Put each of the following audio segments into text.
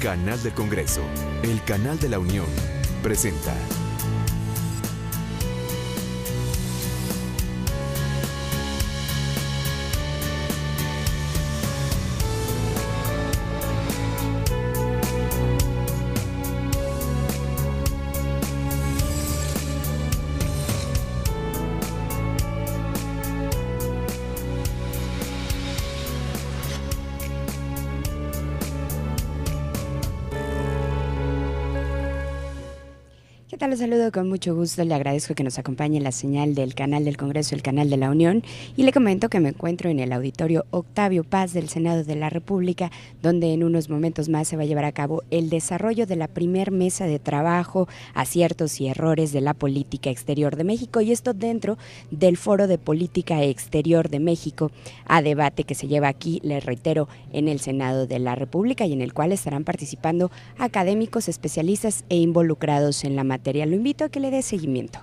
Canal del Congreso, el canal de la Unión, presenta. ¿Qué tal? Los saludo con mucho gusto, le agradezco que nos acompañe en la señal del canal del Congreso, el canal de la Unión, y le comento que me encuentro en el auditorio Octavio Paz del Senado de la República, donde en unos momentos más se va a llevar a cabo el desarrollo de la primer mesa de trabajo, aciertos y errores de la política exterior de México, y esto dentro del Foro de Política Exterior de México, a debate que se lleva aquí, les reitero, en el Senado de la República, y en el cual estarán participando académicos, especialistas e involucrados en la materia. Lo invito a que le dé seguimiento.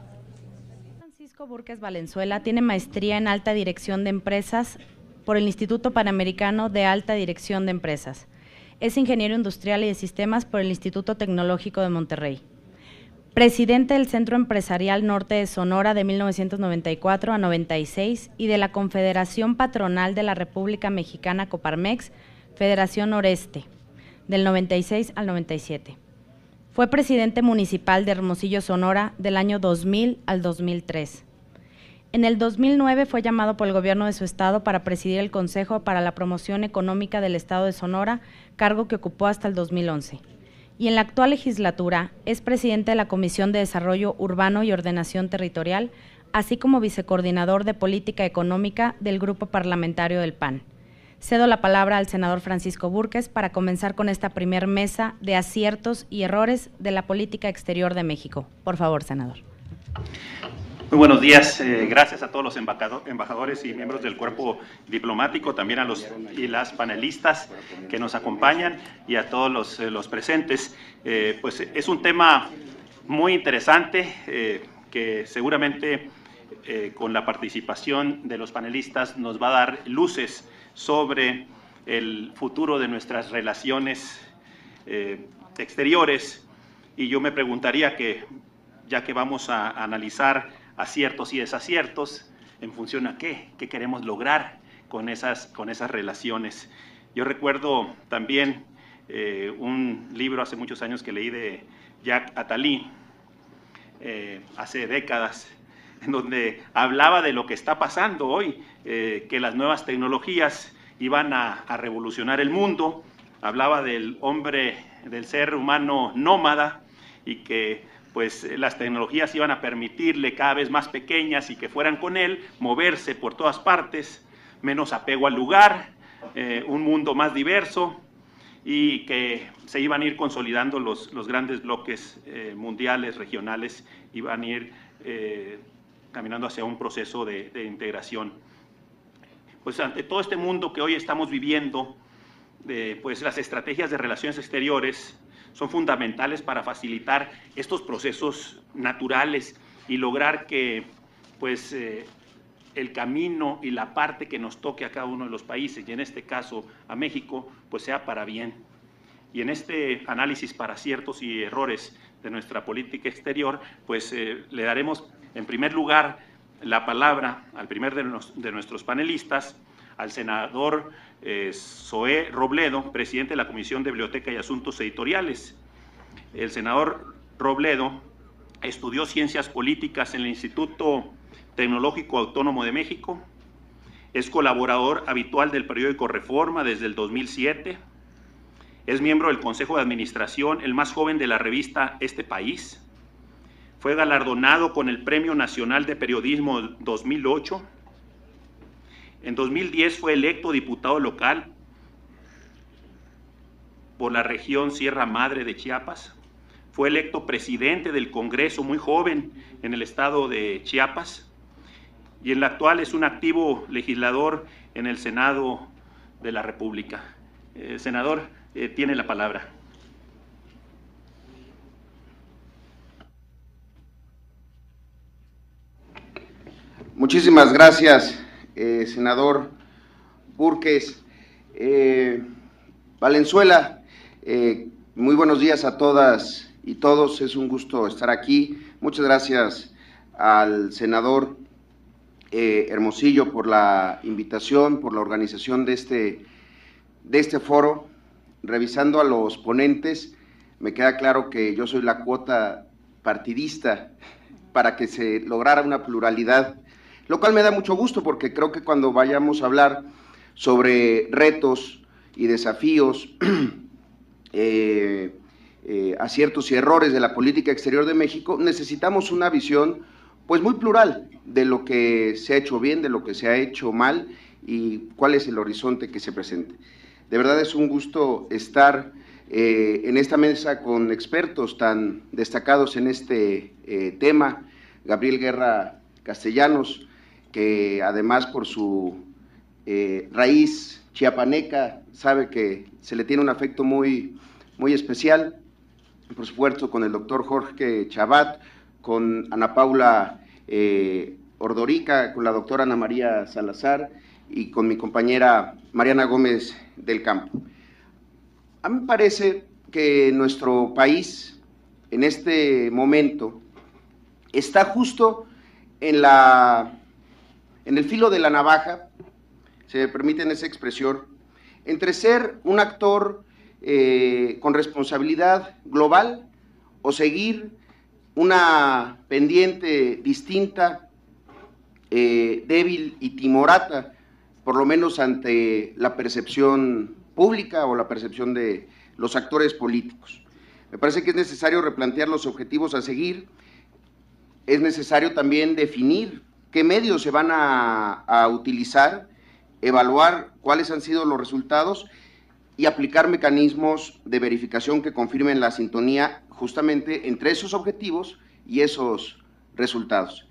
Francisco Búrquez Valenzuela tiene maestría en Alta Dirección de Empresas por el Instituto Panamericano de Alta Dirección de Empresas. Es ingeniero industrial y de sistemas por el Instituto Tecnológico de Monterrey. Presidente del Centro Empresarial Norte de Sonora de 1994 a 96 y de la Confederación Patronal de la República Mexicana Coparmex, Federación Noreste, del 96 al 97. Fue presidente municipal de Hermosillo, Sonora, del año 2000 al 2003. En el 2009 fue llamado por el gobierno de su estado para presidir el Consejo para la Promoción Económica del Estado de Sonora, cargo que ocupó hasta el 2011. Y en la actual legislatura es presidente de la Comisión de Desarrollo Urbano y Ordenación Territorial, así como vicecoordinador de Política Económica del Grupo Parlamentario del PAN. Cedo la palabra al senador Francisco Búrquez para comenzar con esta primer mesa de aciertos y errores de la política exterior de México. Por favor, senador. Muy buenos días. Gracias a todos los embajadores y miembros del cuerpo diplomático, también a los y las panelistas que nos acompañan y a todos los presentes. Pues es un tema muy interesante que seguramente con la participación de los panelistas nos va a dar luces sobre el futuro de nuestras relaciones exteriores, y yo me preguntaría que, ya que vamos a analizar aciertos y desaciertos, en función a qué queremos lograr con esas relaciones. Yo recuerdo también un libro hace muchos años que leí de Jacques Attali, hace décadas, en donde hablaba de lo que está pasando hoy, que las nuevas tecnologías iban a revolucionar el mundo. Hablaba del hombre, del ser humano nómada, y que pues las tecnologías iban a permitirle cada vez más pequeñas y que fueran con él, moverse por todas partes, menos apego al lugar, un mundo más diverso, y que se iban a ir consolidando los grandes bloques mundiales, regionales, iban a ir caminando hacia un proceso de integración. Pues ante todo este mundo que hoy estamos viviendo, pues las estrategias de relaciones exteriores son fundamentales para facilitar estos procesos naturales y lograr que pues, el camino y la parte que nos toque a cada uno de los países, y en este caso a México, pues sea para bien. Y en este análisis para aciertos y errores de nuestra política exterior, pues le daremos en primer lugar la palabra al primer de nuestros panelistas, al senador Zoé Robledo, presidente de la Comisión de Biblioteca y Asuntos Editoriales. El senador Robledo estudió Ciencias Políticas en el Instituto Tecnológico Autónomo de México, es colaborador habitual del periódico Reforma desde el 2007, es miembro del Consejo de Administración, el más joven de la revista Este País. Fue galardonado con el Premio Nacional de Periodismo 2008. En 2010 fue electo diputado local por la región Sierra Madre de Chiapas. Fue electo presidente del Congreso muy joven en el estado de Chiapas. Y en la actual es un activo legislador en el Senado de la República. Senador, tiene la palabra. Muchísimas gracias, senador Búrquez. Valenzuela, Muy buenos días a todas y todos, es un gusto estar aquí. Muchas gracias al senador Hermosillo por la invitación, por la organización de este foro. Revisando a los ponentes, me queda claro que yo soy la cuota partidista para que se lograra una pluralidad, lo cual me da mucho gusto porque creo que cuando vayamos a hablar sobre retos y desafíos, aciertos y errores de la política exterior de México, necesitamos una visión pues muy plural de lo que se ha hecho bien, de lo que se ha hecho mal y cuál es el horizonte que se presente. De verdad es un gusto estar en esta mesa con expertos tan destacados en este tema. Gabriel Guerra Castellanos, que además por su raíz chiapaneca sabe que se le tiene un afecto muy especial, por supuesto con el doctor Jorge Chabat, con Ana Paula Ordorica, con la doctora Ana María Salazar y con mi compañera Mariana Gómez del Campo. A mí me parece que nuestro país en este momento está justo en el filo de la navaja, se me permiten esa expresión, entre ser un actor con responsabilidad global o seguir una pendiente distinta, débil y timorata, por lo menos ante la percepción pública o la percepción de los actores políticos. Me parece que es necesario replantear los objetivos a seguir, es necesario también definir qué medios se van a utilizar, evaluar cuáles han sido los resultados y aplicar mecanismos de verificación que confirmen la sintonía justamente entre esos objetivos y esos resultados.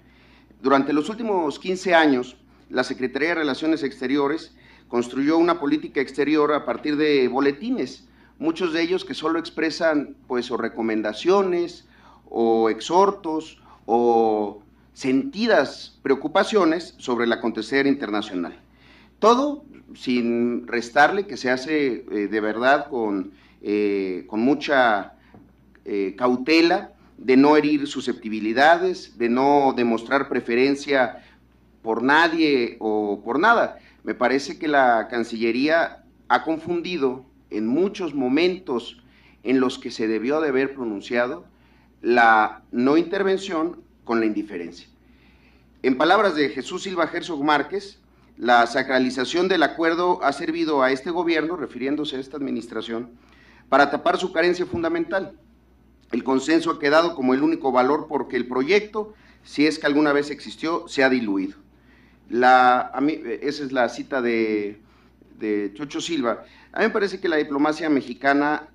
Durante los últimos 15 años, la Secretaría de Relaciones Exteriores construyó una política exterior a partir de boletines, muchos de ellos que solo expresan pues o recomendaciones o exhortos o sentidas preocupaciones sobre el acontecer internacional. Todo sin restarle que se hace de verdad con mucha cautela, de no herir susceptibilidades, de no demostrar preferencia por nadie o por nada. Me parece que la Cancillería ha confundido en muchos momentos en los que se debió de haber pronunciado la no intervención con la indiferencia. En palabras de Jesús Silva Herzog Márquez, la sacralización del acuerdo ha servido a este gobierno, refiriéndose a esta administración, para tapar su carencia fundamental. El consenso ha quedado como el único valor porque el proyecto, si es que alguna vez existió, se ha diluido. Esa es la cita de Chucho Silva. A mí me parece que la diplomacia mexicana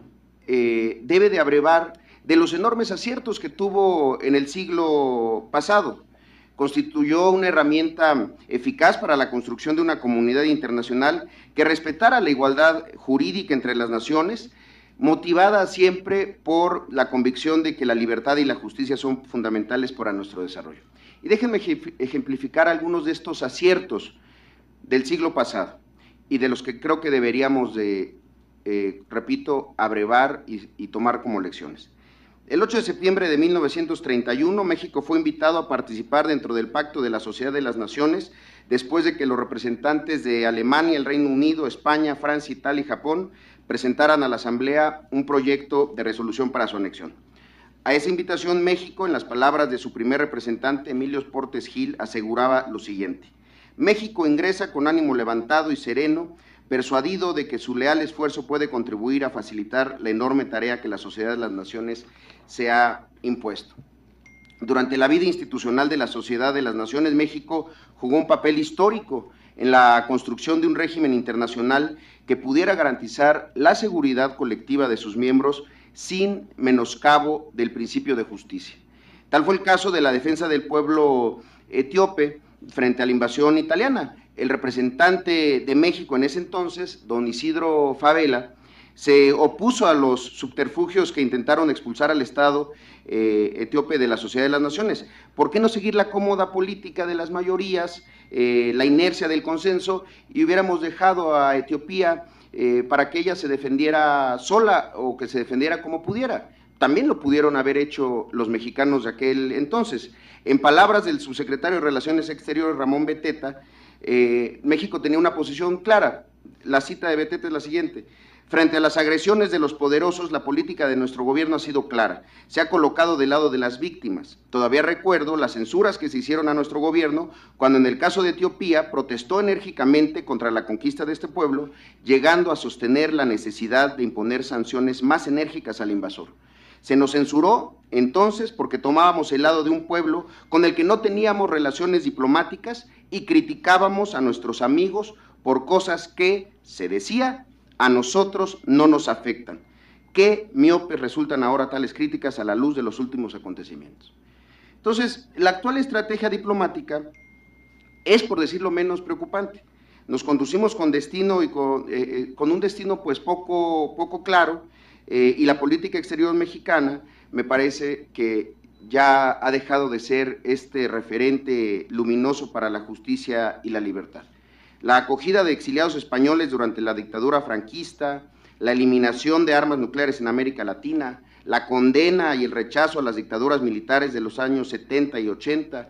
debe de abrevar de los enormes aciertos que tuvo en el siglo pasado. Constituyó una herramienta eficaz para la construcción de una comunidad internacional que respetara la igualdad jurídica entre las naciones, motivada siempre por la convicción de que la libertad y la justicia son fundamentales para nuestro desarrollo. Y déjenme ejemplificar algunos de estos aciertos del siglo pasado y de los que creo que deberíamos de, repito, abrevar y tomar como lecciones. El 8 de septiembre de 1931, México fue invitado a participar dentro del Pacto de la Sociedad de las Naciones, después de que los representantes de Alemania, el Reino Unido, España, Francia, Italia y Japón presentaran a la Asamblea un proyecto de resolución para su anexión. A esa invitación, México, en las palabras de su primer representante, Emilio Portes Gil, aseguraba lo siguiente: México ingresa con ánimo levantado y sereno, persuadido de que su leal esfuerzo puede contribuir a facilitar la enorme tarea que la Sociedad de las Naciones se ha impuesto. Durante la vida institucional de la Sociedad de las Naciones, México jugó un papel histórico en la construcción de un régimen internacional que pudiera garantizar la seguridad colectiva de sus miembros sin menoscabo del principio de justicia. Tal fue el caso de la defensa del pueblo etíope frente a la invasión italiana. El representante de México en ese entonces, don Isidro Fabela, se opuso a los subterfugios que intentaron expulsar al Estado etíope de la Sociedad de las Naciones. ¿Por qué no seguir la cómoda política de las mayorías, la inercia del consenso, y hubiéramos dejado a Etiopía para que ella se defendiera sola o que se defendiera como pudiera. También lo pudieron haber hecho los mexicanos de aquel entonces. En palabras del subsecretario de Relaciones Exteriores, Ramón Beteta, México tenía una posición clara. La cita de Beteta es la siguiente: frente a las agresiones de los poderosos, la política de nuestro gobierno ha sido clara. Se ha colocado del lado de las víctimas. Todavía recuerdo las censuras que se hicieron a nuestro gobierno cuando en el caso de Etiopía protestó enérgicamente contra la conquista de este pueblo, llegando a sostener la necesidad de imponer sanciones más enérgicas al invasor. Se nos censuró entonces porque tomábamos el lado de un pueblo con el que no teníamos relaciones diplomáticas y criticábamos a nuestros amigos por cosas que, se decía, a nosotros no nos afectan. Qué miopes resultan ahora tales críticas a la luz de los últimos acontecimientos. Entonces, la actual estrategia diplomática es, por decirlo menos, preocupante. Nos conducimos con destino y con un destino pues poco claro, y la política exterior mexicana me parece que ya ha dejado de ser este referente luminoso para la justicia y la libertad. La acogida de exiliados españoles durante la dictadura franquista, la eliminación de armas nucleares en América Latina, la condena y el rechazo a las dictaduras militares de los años 70 y 80,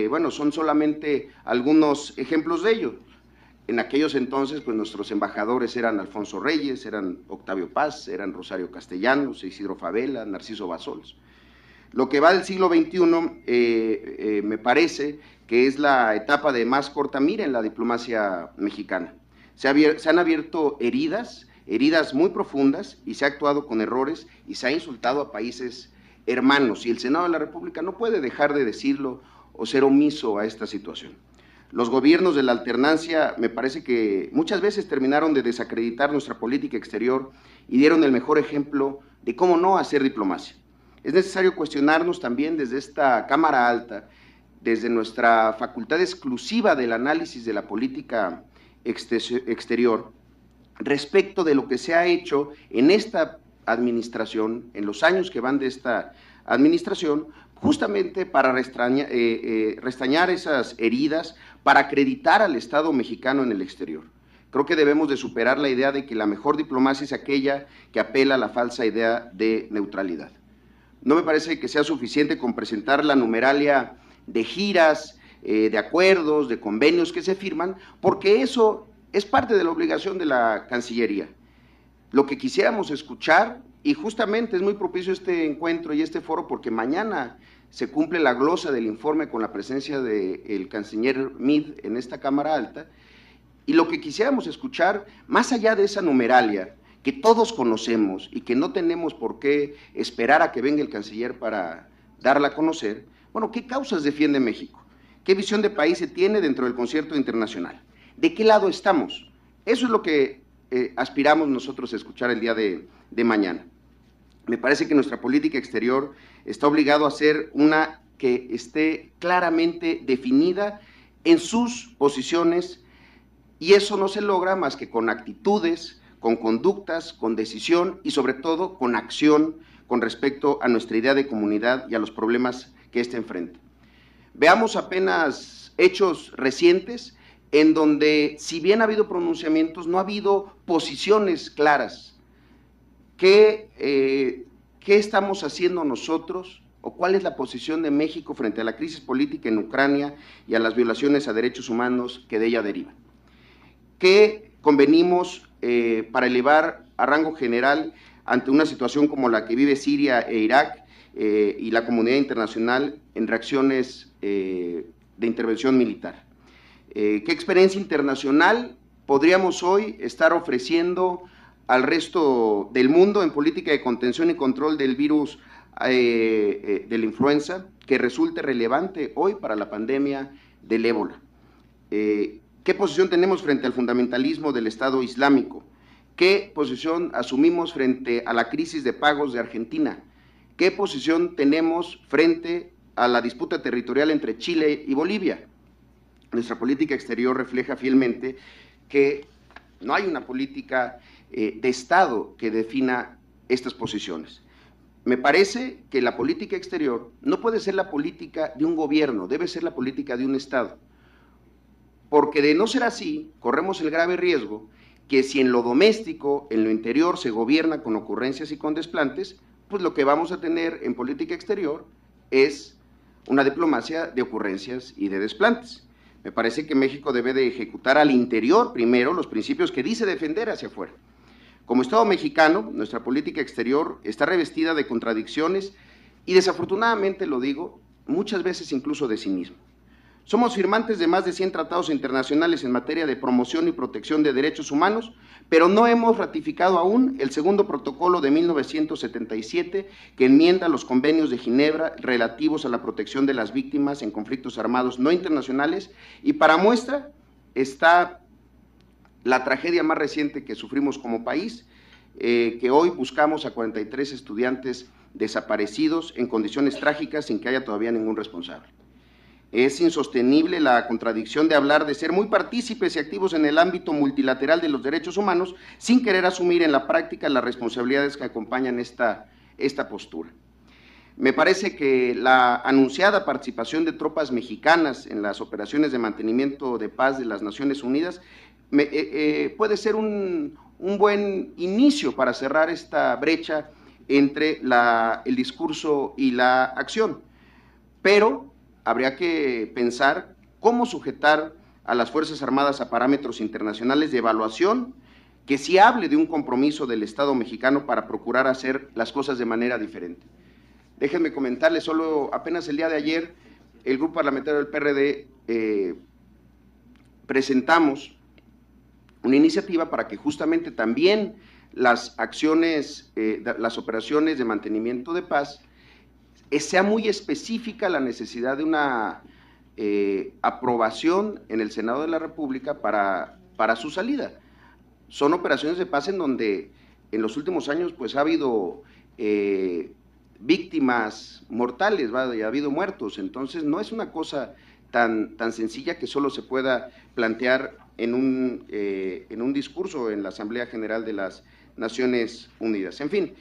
bueno, son solamente algunos ejemplos de ello. En aquellos entonces, pues nuestros embajadores eran Alfonso Reyes, eran Octavio Paz, eran Rosario Castellanos, Isidro Fabela, Narciso Bassols. Lo que va del siglo XXI me parece que es la etapa de más corta mira en la diplomacia mexicana. Se han abierto heridas muy profundas, y se ha actuado con errores y se ha insultado a países hermanos, y el Senado de la República no puede dejar de decirlo o ser omiso a esta situación. Los gobiernos de la alternancia me parece que muchas veces terminaron de desacreditar nuestra política exterior y dieron el mejor ejemplo de cómo no hacer diplomacia. Es necesario cuestionarnos también desde esta Cámara Alta, desde nuestra facultad exclusiva del análisis de la política exterior, respecto de lo que se ha hecho en esta administración, en los años que van de esta administración, justamente para restañar esas heridas, para acreditar al Estado mexicano en el exterior. Creo que debemos de superar la idea de que la mejor diplomacia es aquella que apela a la falsa idea de neutralidad. No me parece que sea suficiente con presentar la numeralia de giras, de acuerdos, de convenios que se firman, porque eso es parte de la obligación de la Cancillería. Lo que quisiéramos escuchar, y justamente es muy propicio este encuentro y este foro porque mañana se cumple la glosa del informe con la presencia del canciller Meade en esta Cámara Alta, y lo que quisiéramos escuchar, más allá de esa numeralia que todos conocemos y que no tenemos por qué esperar a que venga el canciller para darla a conocer, bueno, ¿qué causas defiende México? ¿Qué visión de país se tiene dentro del concierto internacional? ¿De qué lado estamos? Eso es lo que aspiramos nosotros a escuchar el día de mañana. Me parece que nuestra política exterior está obligado a ser una que esté claramente definida en sus posiciones, y eso no se logra más que con actitudes, con conductas, con decisión y sobre todo con acción con respecto a nuestra idea de comunidad y a los problemas que éste enfrenta. Veamos apenas hechos recientes en donde, si bien ha habido pronunciamientos, no ha habido posiciones claras. ¿Qué estamos haciendo nosotros o cuál es la posición de México frente a la crisis política en Ucrania y a las violaciones a derechos humanos que de ella derivan? ¿Qué convenimos para elevar a rango general ante una situación como la que vive Siria e Irak y la comunidad internacional en reacciones de intervención militar? ¿Qué experiencia internacional podríamos hoy estar ofreciendo al resto del mundo en política de contención y control del virus de la influenza que resulte relevante hoy para la pandemia del ébola? ¿Qué posición tenemos frente al fundamentalismo del Estado Islámico? ¿Qué posición asumimos frente a la crisis de pagos de Argentina? ¿Qué posición tenemos frente a la disputa territorial entre Chile y Bolivia? Nuestra política exterior refleja fielmente que no hay una política de Estado que defina estas posiciones. Me parece que la política exterior no puede ser la política de un gobierno, debe ser la política de un Estado. Porque de no ser así, corremos el grave riesgo que si en lo doméstico, en lo interior, se gobierna con ocurrencias y con desplantes, pues lo que vamos a tener en política exterior es una diplomacia de ocurrencias y de desplantes. Me parece que México debe de ejecutar al interior primero los principios que dice defender hacia afuera. Como Estado mexicano, nuestra política exterior está revestida de contradicciones y desafortunadamente, lo digo, muchas veces incluso de cinismo. Somos firmantes de más de 100 tratados internacionales en materia de promoción y protección de derechos humanos, pero no hemos ratificado aún el segundo protocolo de 1977 que enmienda los convenios de Ginebra relativos a la protección de las víctimas en conflictos armados no internacionales, y para muestra está la tragedia más reciente que sufrimos como país, que hoy buscamos a 43 estudiantes desaparecidos en condiciones trágicas sin que haya todavía ningún responsable. Es insostenible la contradicción de hablar de ser muy partícipes y activos en el ámbito multilateral de los derechos humanos sin querer asumir en la práctica las responsabilidades que acompañan esta postura. Me parece que la anunciada participación de tropas mexicanas en las operaciones de mantenimiento de paz de las Naciones Unidas puede ser un buen inicio para cerrar esta brecha entre el discurso y la acción, pero habría que pensar cómo sujetar a las Fuerzas Armadas a parámetros internacionales de evaluación que sí hable de un compromiso del Estado mexicano para procurar hacer las cosas de manera diferente. Déjenme comentarles, solo apenas el día de ayer, el Grupo Parlamentario del PRD presentamos una iniciativa para que justamente también las acciones, las operaciones de mantenimiento de paz, sea muy específica la necesidad de una aprobación en el Senado de la República para su salida. Son operaciones de paz en donde en los últimos años pues ha habido víctimas mortales, y ha habido muertos, entonces no es una cosa tan sencilla que solo se pueda plantear en un discurso en la Asamblea General de las Naciones Unidas. En fin,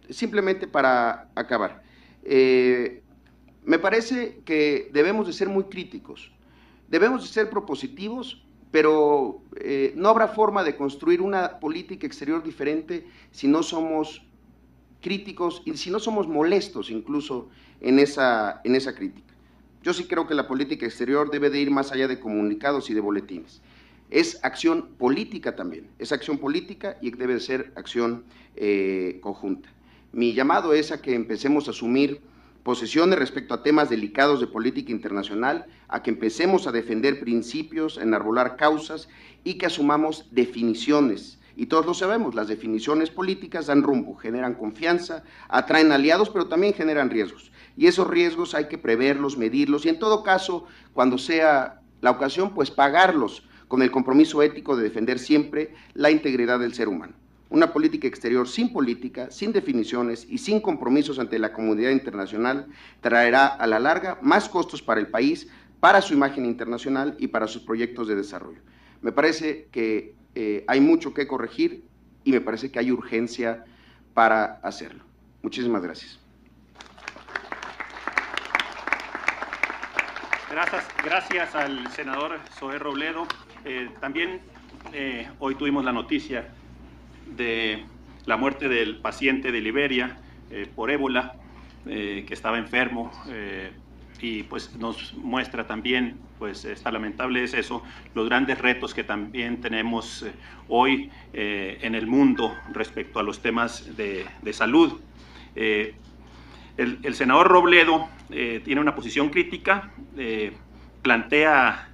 simplemente para acabar, me parece que debemos de ser muy críticos, debemos de ser propositivos, pero no habrá forma de construir una política exterior diferente si no somos críticos y si no somos molestos incluso en esa crítica. Yo sí creo que la política exterior debe de ir más allá de comunicados y de boletines. Es acción política también, es acción política y debe de ser acción conjunta. Mi llamado es a que empecemos a asumir posiciones respecto a temas delicados de política internacional, a que empecemos a defender principios, a enarbolar causas y que asumamos definiciones. Y todos lo sabemos, las definiciones políticas dan rumbo, generan confianza, atraen aliados, pero también generan riesgos. Y esos riesgos hay que preverlos, medirlos y en todo caso, cuando sea la ocasión, pues pagarlos con el compromiso ético de defender siempre la integridad del ser humano. Una política exterior sin política, sin definiciones y sin compromisos ante la comunidad internacional traerá a la larga más costos para el país, para su imagen internacional y para sus proyectos de desarrollo. Me parece que hay mucho que corregir y me parece que hay urgencia para hacerlo. Muchísimas gracias. Gracias al senador Zoé Robledo. También hoy tuvimos la noticia de la muerte del paciente de Liberia por ébola, que estaba enfermo, y pues nos muestra también, pues está lamentable es eso, los grandes retos que también tenemos hoy en el mundo respecto a los temas de salud. El senador Robledo tiene una posición crítica, plantea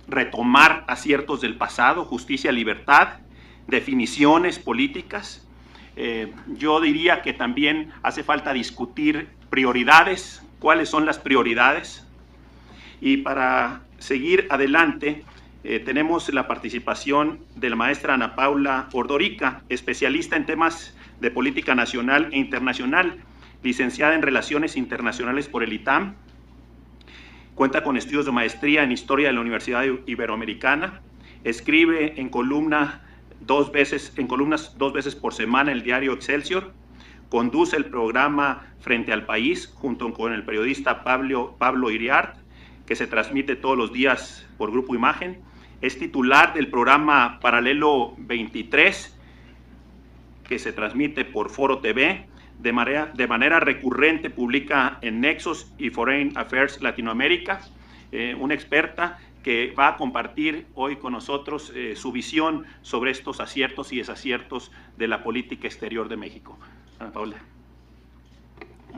retomar aciertos del pasado, justicia, libertad, definiciones políticas. Yo diría que también hace falta discutir prioridades, cuáles son las prioridades. Y para seguir adelante, tenemos la participación de la maestra Ana Paula Ordorica, especialista en temas de política nacional e internacional, licenciada en Relaciones Internacionales por el ITAM, cuenta con estudios de maestría en Historia de la Universidad Iberoamericana, escribe en columnas dos veces por semana en el diario Excelsior, conduce el programa Frente al País junto con el periodista Pablo Iriart, que se transmite todos los días por Grupo Imagen, Es titular del programa Paralelo 23, que se transmite por Foro TV. De manera recurrente publica en Nexos y Foreign Affairs Latinoamérica. Una experta que va a compartir hoy con nosotros su visión sobre estos aciertos y desaciertos de la política exterior de México. Ana Paula.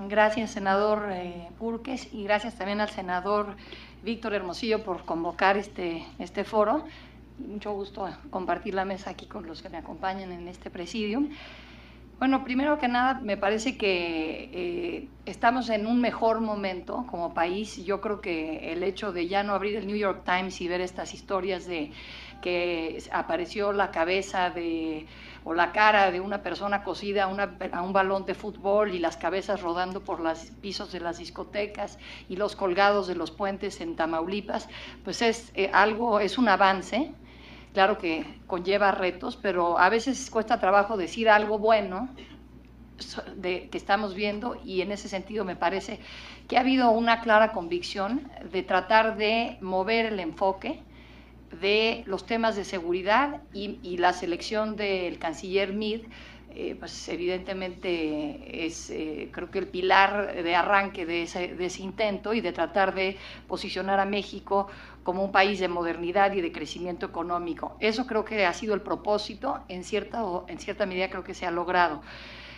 Gracias, senador Purkes, y gracias también al senador Víctor Hermosillo por convocar este foro. Mucho gusto compartir la mesa aquí con los que me acompañan en este presidium. Bueno, primero que nada, me parece que estamos en un mejor momento como país. Yo creo que el hecho de ya no abrir el New York Times y ver estas historias de que apareció la cabeza o la cara de una persona cosida a un balón de fútbol y las cabezas rodando por los pisos de las discotecas y los colgados de los puentes en Tamaulipas, pues es un avance. Claro que conlleva retos, pero a veces cuesta trabajo decir algo bueno que estamos viendo, y en ese sentido me parece que ha habido una clara convicción de tratar de mover el enfoque de los temas de seguridad, y la selección del canciller Meade, pues evidentemente es creo que el pilar de arranque de ese intento, y de tratar de posicionar a México como un país de modernidad y de crecimiento económico. Eso creo que ha sido el propósito, en cierta medida creo que se ha logrado.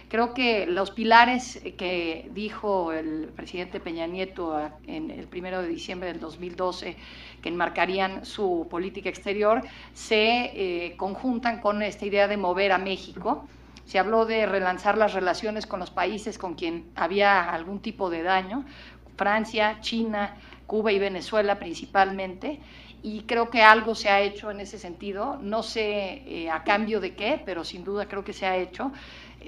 Creo que los pilares que dijo el presidente Peña Nieto en el 1 de diciembre del 2012, que enmarcarían su política exterior, se conjuntan con esta idea de mover a México. Se habló de relanzar las relaciones con los países con quien había algún tipo de daño, Francia, China, Cuba y Venezuela principalmente, y creo que algo se ha hecho en ese sentido. No sé a cambio de qué, pero sin duda creo que se ha hecho.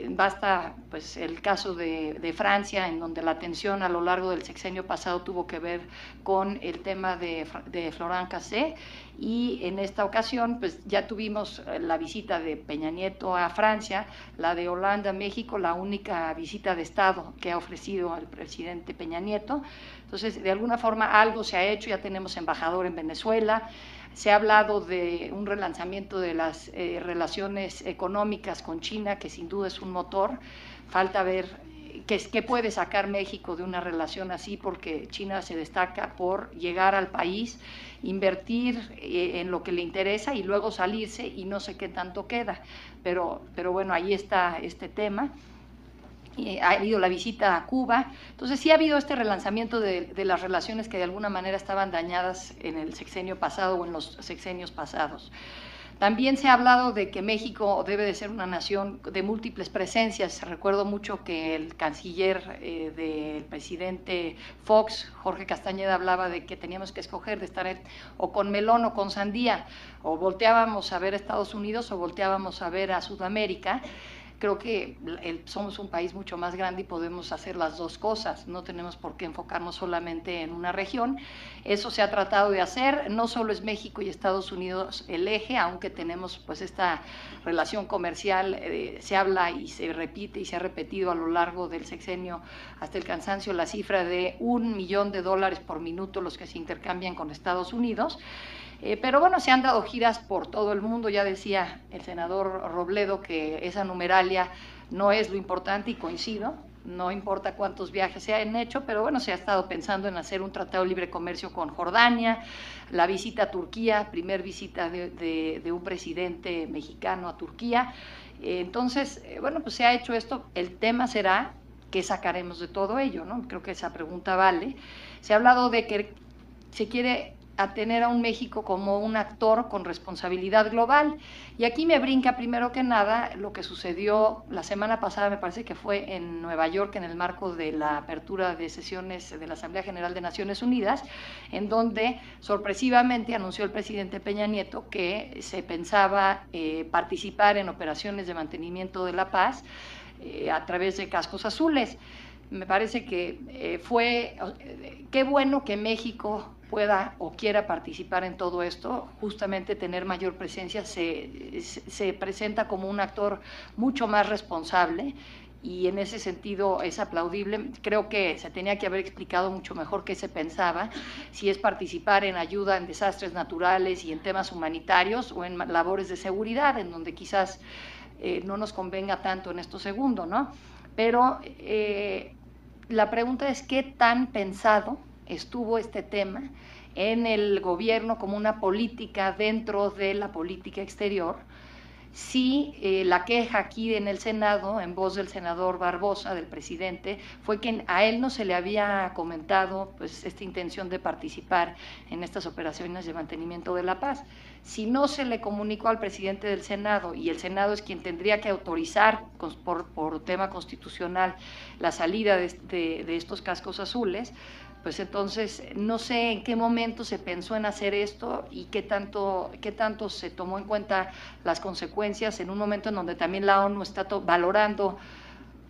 Basta pues el caso de Francia, en donde la atención a lo largo del sexenio pasado tuvo que ver con el tema de Florent Cassé, y en esta ocasión pues ya tuvimos la visita de Peña Nieto a Francia, la de Holanda a México, la única visita de Estado que ha ofrecido el presidente Peña Nieto. Entonces, de alguna forma algo se ha hecho. Ya tenemos embajador en Venezuela. Se ha hablado de un relanzamiento de las relaciones económicas con China, que sin duda es un motor. Falta ver qué puede sacar México de una relación así, porque China se destaca por llegar al país, invertir en lo que le interesa y luego salirse, y no sé qué tanto queda. Pero bueno, ahí está este tema. Ha habido la visita a Cuba. Entonces sí ha habido este relanzamiento de las relaciones que de alguna manera estaban dañadas en el sexenio pasado o en los sexenios pasados. También se ha hablado de que México debe de ser una nación de múltiples presencias. Recuerdo mucho que el canciller del presidente Fox, Jorge Castañeda, hablaba de que teníamos que escoger de estar o con melón o con sandía, o volteábamos a ver a Estados Unidos o volteábamos a ver a Sudamérica. Creo que somos un país mucho más grande y podemos hacer las dos cosas. No tenemos por qué enfocarnos solamente en una región. Eso se ha tratado de hacer. No solo es México y Estados Unidos el eje, aunque tenemos pues esta relación comercial. Se habla y se repite y se ha repetido a lo largo del sexenio hasta el cansancio la cifra de $1 millón por minuto los que se intercambian con Estados Unidos. Pero bueno, se han dado giras por todo el mundo. Ya decía el senador Robledo que esa numeralia no es lo importante, y coincido. No importa cuántos viajes se han hecho, pero bueno, se ha estado pensando en hacer un tratado de libre comercio con Jordania, la visita a Turquía, primer visita de un presidente mexicano a Turquía. Entonces, bueno, pues se ha hecho esto. El tema será qué sacaremos de todo ello, ¿no? Creo que esa pregunta vale. Se ha hablado de que se quiere a tener a un México como un actor con responsabilidad global. Y aquí me brinca primero que nada lo que sucedió la semana pasada, me parece que fue en Nueva York, en el marco de la apertura de sesiones de la Asamblea General de Naciones Unidas, en donde sorpresivamente anunció el presidente Peña Nieto que se pensaba participar en operaciones de mantenimiento de la paz a través de cascos azules. Me parece que qué bueno que México pueda o quiera participar en todo esto. Justamente tener mayor presencia se presenta como un actor mucho más responsable, y en ese sentido es aplaudible. Creo que se tenía que haber explicado mucho mejor qué se pensaba, si es participar en ayuda en desastres naturales y en temas humanitarios o en labores de seguridad, en donde quizás no nos convenga tanto en esto segundo, ¿no? Pero la pregunta es qué tan pensado estuvo este tema en el gobierno como una política dentro de la política exterior. Sí, la queja aquí en el Senado, en voz del senador Barbosa, del presidente, fue que a él no se le había comentado pues, esta intención de participar en estas operaciones de mantenimiento de la paz. Si no se le comunicó al presidente del Senado, y el Senado es quien tendría que autorizar por tema constitucional la salida de estos cascos azules, pues entonces no sé en qué momento se pensó en hacer esto y qué tanto se tomó en cuenta las consecuencias en un momento en donde también la ONU está valorando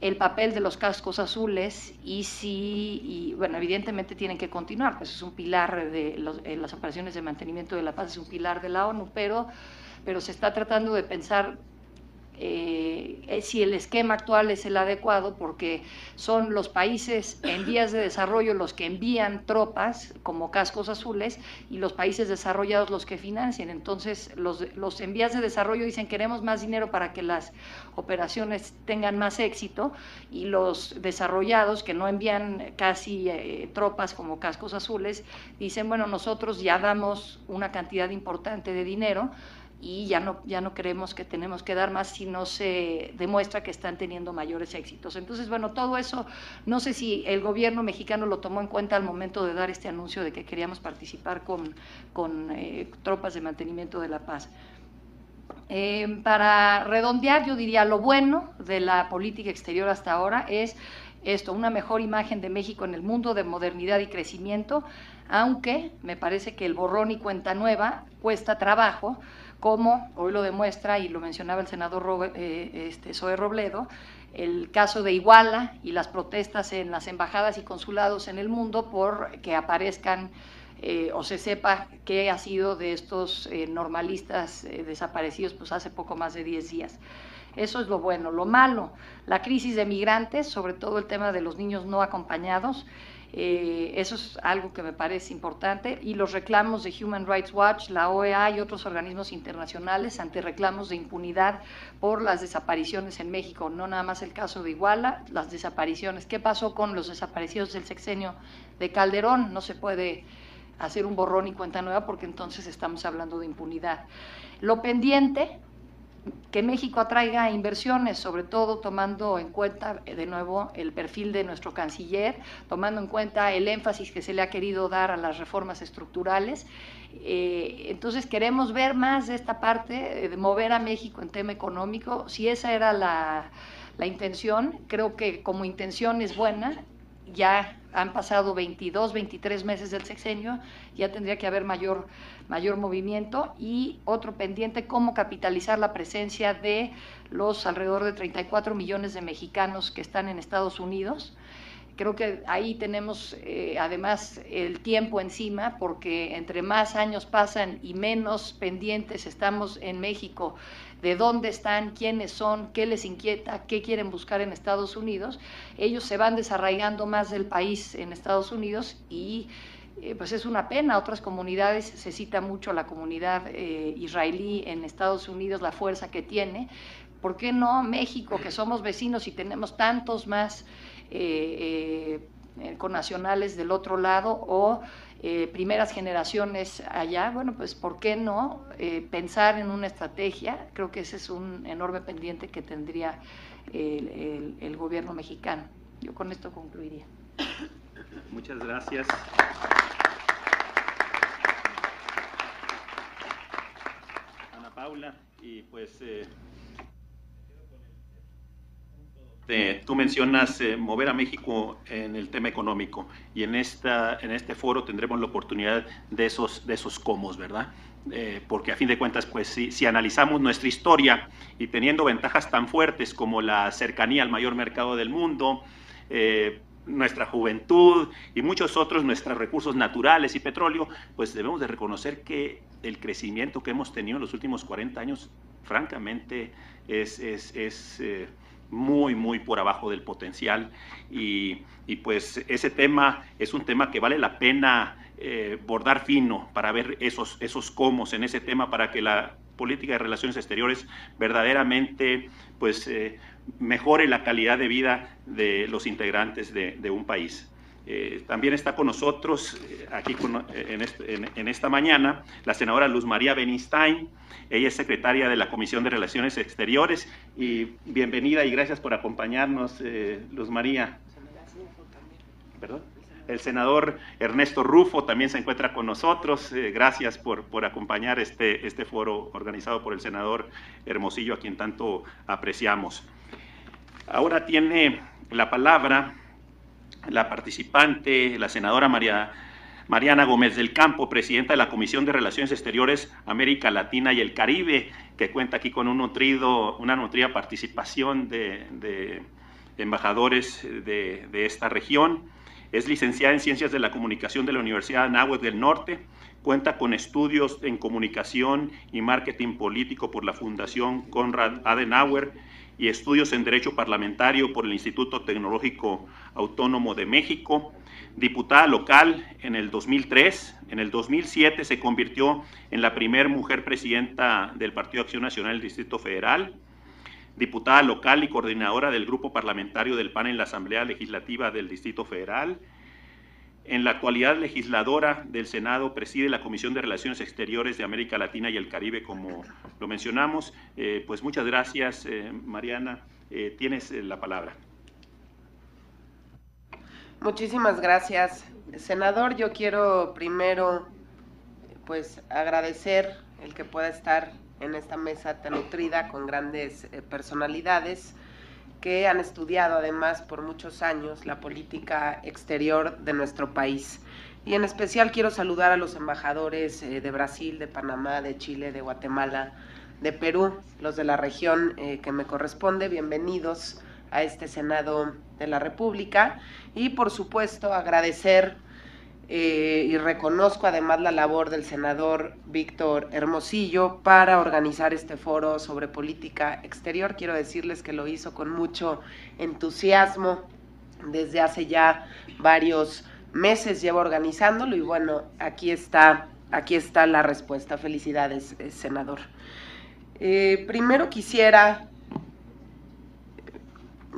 el papel de los cascos azules y bueno, evidentemente tienen que continuar, pues es un pilar de las operaciones de mantenimiento de la paz, es un pilar de la ONU, pero se está tratando de pensar si el esquema actual es el adecuado, porque son los países en vías de desarrollo los que envían tropas como cascos azules y los países desarrollados los que financian. Entonces los en vías de desarrollo dicen queremos más dinero para que las operaciones tengan más éxito, y los desarrollados que no envían casi tropas como cascos azules dicen bueno, nosotros ya damos una cantidad importante de dinero y ya no creemos que tenemos que dar más si no se demuestra que están teniendo mayores éxitos. Entonces, bueno, todo eso, no sé si el gobierno mexicano lo tomó en cuenta al momento de dar este anuncio de que queríamos participar con tropas de mantenimiento de la paz. Para redondear, yo diría lo bueno de la política exterior hasta ahora es esto, una mejor imagen de México en el mundo de modernidad y crecimiento, aunque me parece que el borrón y cuenta nueva cuesta trabajo, como hoy lo demuestra y lo mencionaba el senador Zoe Robledo, el caso de Iguala y las protestas en las embajadas y consulados en el mundo por que aparezcan o se sepa qué ha sido de estos normalistas desaparecidos pues hace poco más de 10 días. Eso es lo bueno. Lo malo, la crisis de migrantes, sobre todo el tema de los niños no acompañados, eso es algo que me parece importante, y los reclamos de Human Rights Watch, la OEA y otros organismos internacionales ante reclamos de impunidad por las desapariciones en México, no nada más el caso de Iguala, las desapariciones. ¿Qué pasó con los desaparecidos del sexenio de Calderón? No se puede hacer un borrón y cuenta nueva porque entonces estamos hablando de impunidad. Lo pendiente, que México atraiga inversiones, sobre todo tomando en cuenta de nuevo el perfil de nuestro canciller, tomando en cuenta el énfasis que se le ha querido dar a las reformas estructurales. Entonces queremos ver más de esta parte, de mover a México en tema económico. Si esa era la intención, creo que como intención es buena. Ya han pasado 22, 23 meses del sexenio, ya tendría que haber mayor movimiento. Y otro pendiente, cómo capitalizar la presencia de los alrededor de 34 millones de mexicanos que están en Estados Unidos. Creo que ahí tenemos además el tiempo encima, porque entre más años pasan y menos pendientes estamos en México de dónde están, quiénes son, qué les inquieta, qué quieren buscar en Estados Unidos, ellos se van desarraigando más del país en Estados Unidos y pues es una pena. Otras comunidades, se cita mucho la comunidad israelí en Estados Unidos, la fuerza que tiene. ¿Por qué no México, que somos vecinos y tenemos tantos más connacionales del otro lado o primeras generaciones allá? Bueno, pues ¿por qué no pensar en una estrategia? Creo que ese es un enorme pendiente que tendría el gobierno mexicano. Yo con esto concluiría. Muchas gracias. Ana Paula, y pues tú mencionas mover a México en el tema económico, y en este foro tendremos la oportunidad de esos cómo, ¿verdad? Porque a fin de cuentas, pues si analizamos nuestra historia y teniendo ventajas tan fuertes como la cercanía al mayor mercado del mundo, nuestra juventud y muchos otros, nuestros recursos naturales y petróleo, pues debemos de reconocer que el crecimiento que hemos tenido en los últimos 40 años, francamente, es muy por abajo del potencial, y pues ese tema es un tema que vale la pena bordar fino para ver esos cómos en ese tema, para que la política de relaciones exteriores verdaderamente pues mejore la calidad de vida de los integrantes de un país. También está con nosotros aquí en esta mañana la senadora Luz María Benistain. Ella es secretaria de la Comisión de Relaciones Exteriores, y bienvenida y gracias por acompañarnos, Luz María. ¿Perdón? El senador Ernesto Rufo también se encuentra con nosotros. Gracias por acompañar este foro organizado por el senador Hermosillo, a quien tanto apreciamos. Ahora tiene la palabra la participante, la senadora Mariana Gómez del Campo, presidenta de la Comisión de Relaciones Exteriores América Latina y el Caribe, que cuenta aquí con una nutrida participación de embajadores de esta región. Es licenciada en Ciencias de la Comunicación de la Universidad de Anáhuac del Norte, cuenta con estudios en Comunicación y Marketing Político por la Fundación Konrad Adenauer y estudios en Derecho Parlamentario por el Instituto Tecnológico Autónomo de México. Diputada local en el 2003, en el 2007 se convirtió en la primera mujer presidenta del Partido Acción Nacional del Distrito Federal, diputada local y coordinadora del Grupo Parlamentario del PAN en la Asamblea Legislativa del Distrito Federal. En la actualidad, legisladora del Senado, preside la Comisión de Relaciones Exteriores de América Latina y el Caribe, como lo mencionamos. Pues muchas gracias, Mariana. Tienes la palabra. Muchísimas gracias, senador. Yo quiero primero pues agradecer el que pueda estar en esta mesa tan nutrida con grandes personalidades que han estudiado además por muchos años la política exterior de nuestro país. Y en especial quiero saludar a los embajadores de Brasil, de Panamá, de Chile, de Guatemala, de Perú, los de la región que me corresponde. Bienvenidos a este Senado de la República. Y por supuesto agradecer y reconozco además la labor del senador Víctor Hermosillo para organizar este foro sobre política exterior. Quiero decirles que lo hizo con mucho entusiasmo desde hace ya varios meses, lleva organizándolo, y bueno, aquí está la respuesta. Felicidades, senador. Primero quisiera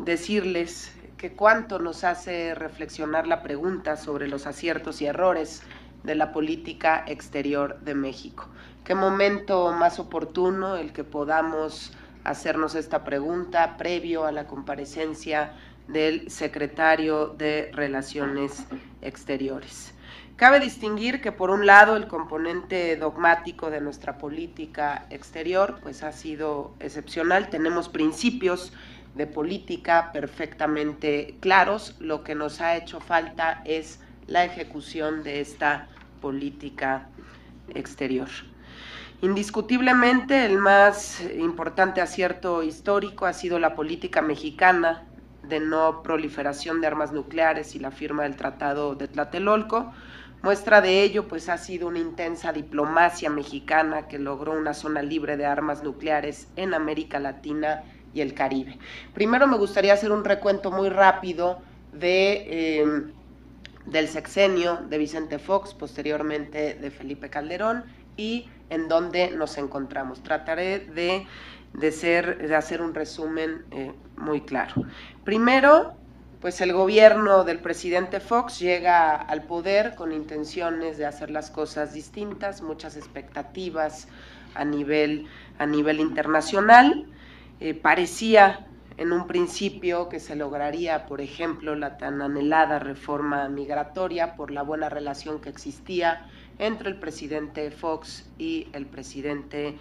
decirles que cuánto nos hace reflexionar la pregunta sobre los aciertos y errores de la política exterior de México. Qué momento más oportuno el que podamos hacernos esta pregunta previo a la comparecencia del secretario de Relaciones Exteriores. Cabe distinguir que por un lado el componente dogmático de nuestra política exterior pues ha sido excepcional. Tenemos principios de política perfectamente claros. Lo que nos ha hecho falta es la ejecución de esta política exterior. Indiscutiblemente el más importante acierto histórico ha sido la política mexicana de no proliferación de armas nucleares y la firma del Tratado de Tlatelolco. Muestra de ello pues ha sido una intensa diplomacia mexicana que logró una zona libre de armas nucleares en América Latina y el Caribe. Primero me gustaría hacer un recuento muy rápido del sexenio de Vicente Fox, posteriormente de Felipe Calderón, y en dónde nos encontramos. Trataré de hacer un resumen muy claro. Primero, pues el gobierno del presidente Fox llega al poder con intenciones de hacer las cosas distintas, muchas expectativas a nivel internacional. Parecía en un principio que se lograría, por ejemplo, la tan anhelada reforma migratoria por la buena relación que existía entre el presidente Fox y el presidente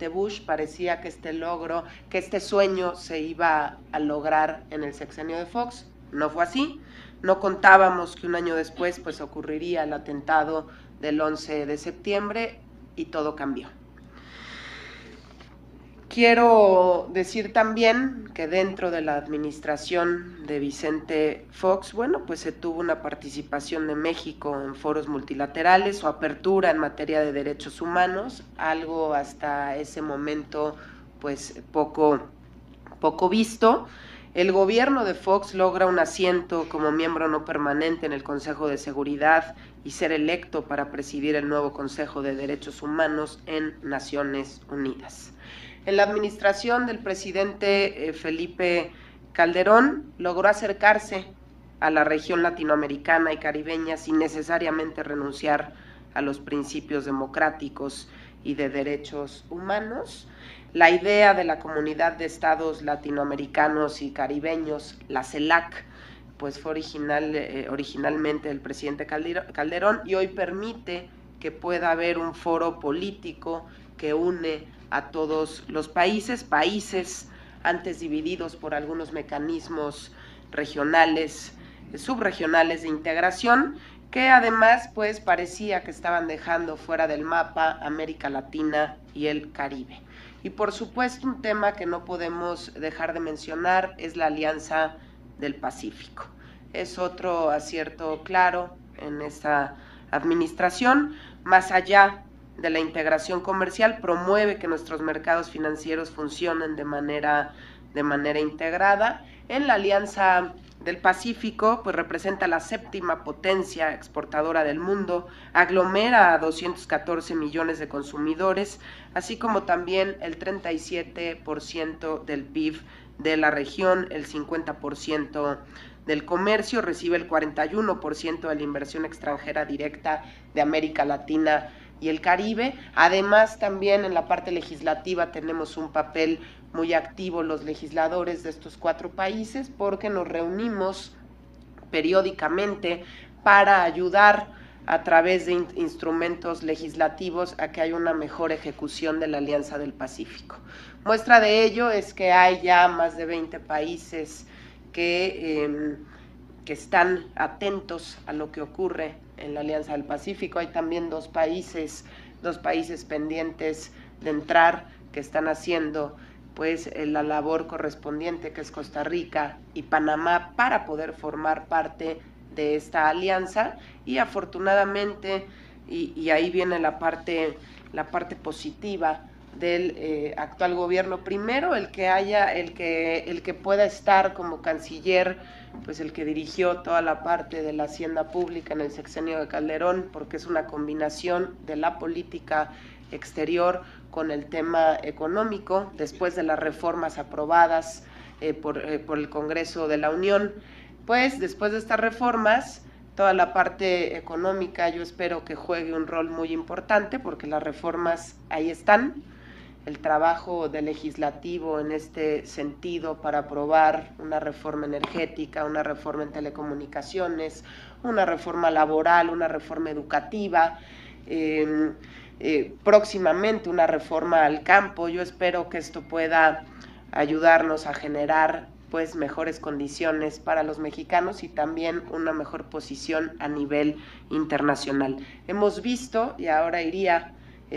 Bush. Parecía que este sueño se iba a lograr en el sexenio de Fox. No fue así. No contábamos que un año después pues ocurriría el atentado del 11 de septiembre y todo cambió. Quiero decir también que dentro de la administración de Vicente Fox, bueno, pues se tuvo una participación de México en foros multilaterales, su apertura en materia de derechos humanos, algo hasta ese momento pues poco poco visto. El gobierno de Fox logra un asiento como miembro no permanente en el Consejo de Seguridad y ser electo para presidir el nuevo Consejo de Derechos Humanos en Naciones Unidas. En la administración del presidente Felipe Calderón logró acercarse a la región latinoamericana y caribeña sin necesariamente renunciar a los principios democráticos y de derechos humanos. La idea de la Comunidad de Estados Latinoamericanos y Caribeños, la CELAC, pues fue originalmente del presidente Calderón y hoy permite que pueda haber un foro político que une a todos los países antes divididos por algunos mecanismos regionales, subregionales de integración, que además pues parecía que estaban dejando fuera del mapa América Latina y el Caribe. Y por supuesto un tema que no podemos dejar de mencionar es la Alianza del Pacífico. Es otro acierto claro en esta administración, más allá de la integración comercial, promueve que nuestros mercados financieros funcionen de manera integrada. En la Alianza del Pacífico, pues representa la 7ª potencia exportadora del mundo, aglomera a 214 millones de consumidores, así como también el 37% del PIB de la región, el 50% del comercio, recibe el 41% de la inversión extranjera directa de América Latina y el Caribe. Además, también en la parte legislativa tenemos un papel muy activo los legisladores de estos 4 países, porque nos reunimos periódicamente para ayudar a través de instrumentos legislativos a que haya una mejor ejecución de la Alianza del Pacífico. Muestra de ello es que hay ya más de 20 países que están atentos a lo que ocurre en la Alianza del Pacífico. Hay también dos países pendientes de entrar, que están haciendo pues la labor correspondiente, que es Costa Rica y Panamá, para poder formar parte de esta alianza. Y afortunadamente, y ahí viene la parte positiva del actual gobierno, primero el que pueda estar como canciller, pues el que dirigió toda la parte de la hacienda pública en el sexenio de Calderón, porque es una combinación de la política exterior con el tema económico, después de las reformas aprobadas por el Congreso de la Unión. Pues después de estas reformas, toda la parte económica yo espero que juegue un rol muy importante, porque las reformas ahí están. El trabajo del legislativo en este sentido para aprobar una reforma energética, una reforma en telecomunicaciones, una reforma laboral, una reforma educativa, próximamente una reforma al campo. Yo espero que esto pueda ayudarnos a generar pues mejores condiciones para los mexicanos y también una mejor posición a nivel internacional. Hemos visto, y ahora iría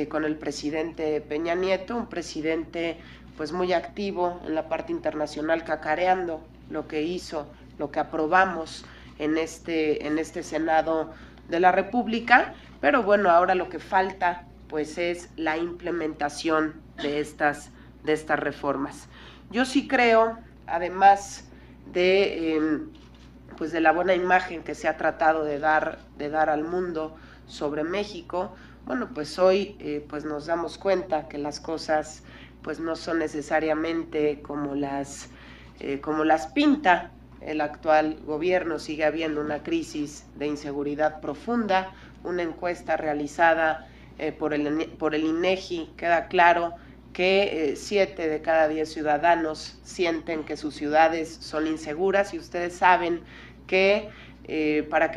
con el presidente Peña Nieto, un presidente pues muy activo en la parte internacional, cacareando lo que hizo, lo que aprobamos en este Senado de la República, pero bueno, ahora lo que falta pues es la implementación de estas reformas. Yo sí creo, además de la buena imagen que se ha tratado de dar al mundo sobre México, bueno, pues hoy pues nos damos cuenta que las cosas pues no son necesariamente como las pinta el actual gobierno. Sigue habiendo una crisis de inseguridad profunda. Una encuesta realizada por el INEGI queda claro que 7 de cada 10 ciudadanos sienten que sus ciudades son inseguras, y ustedes saben que para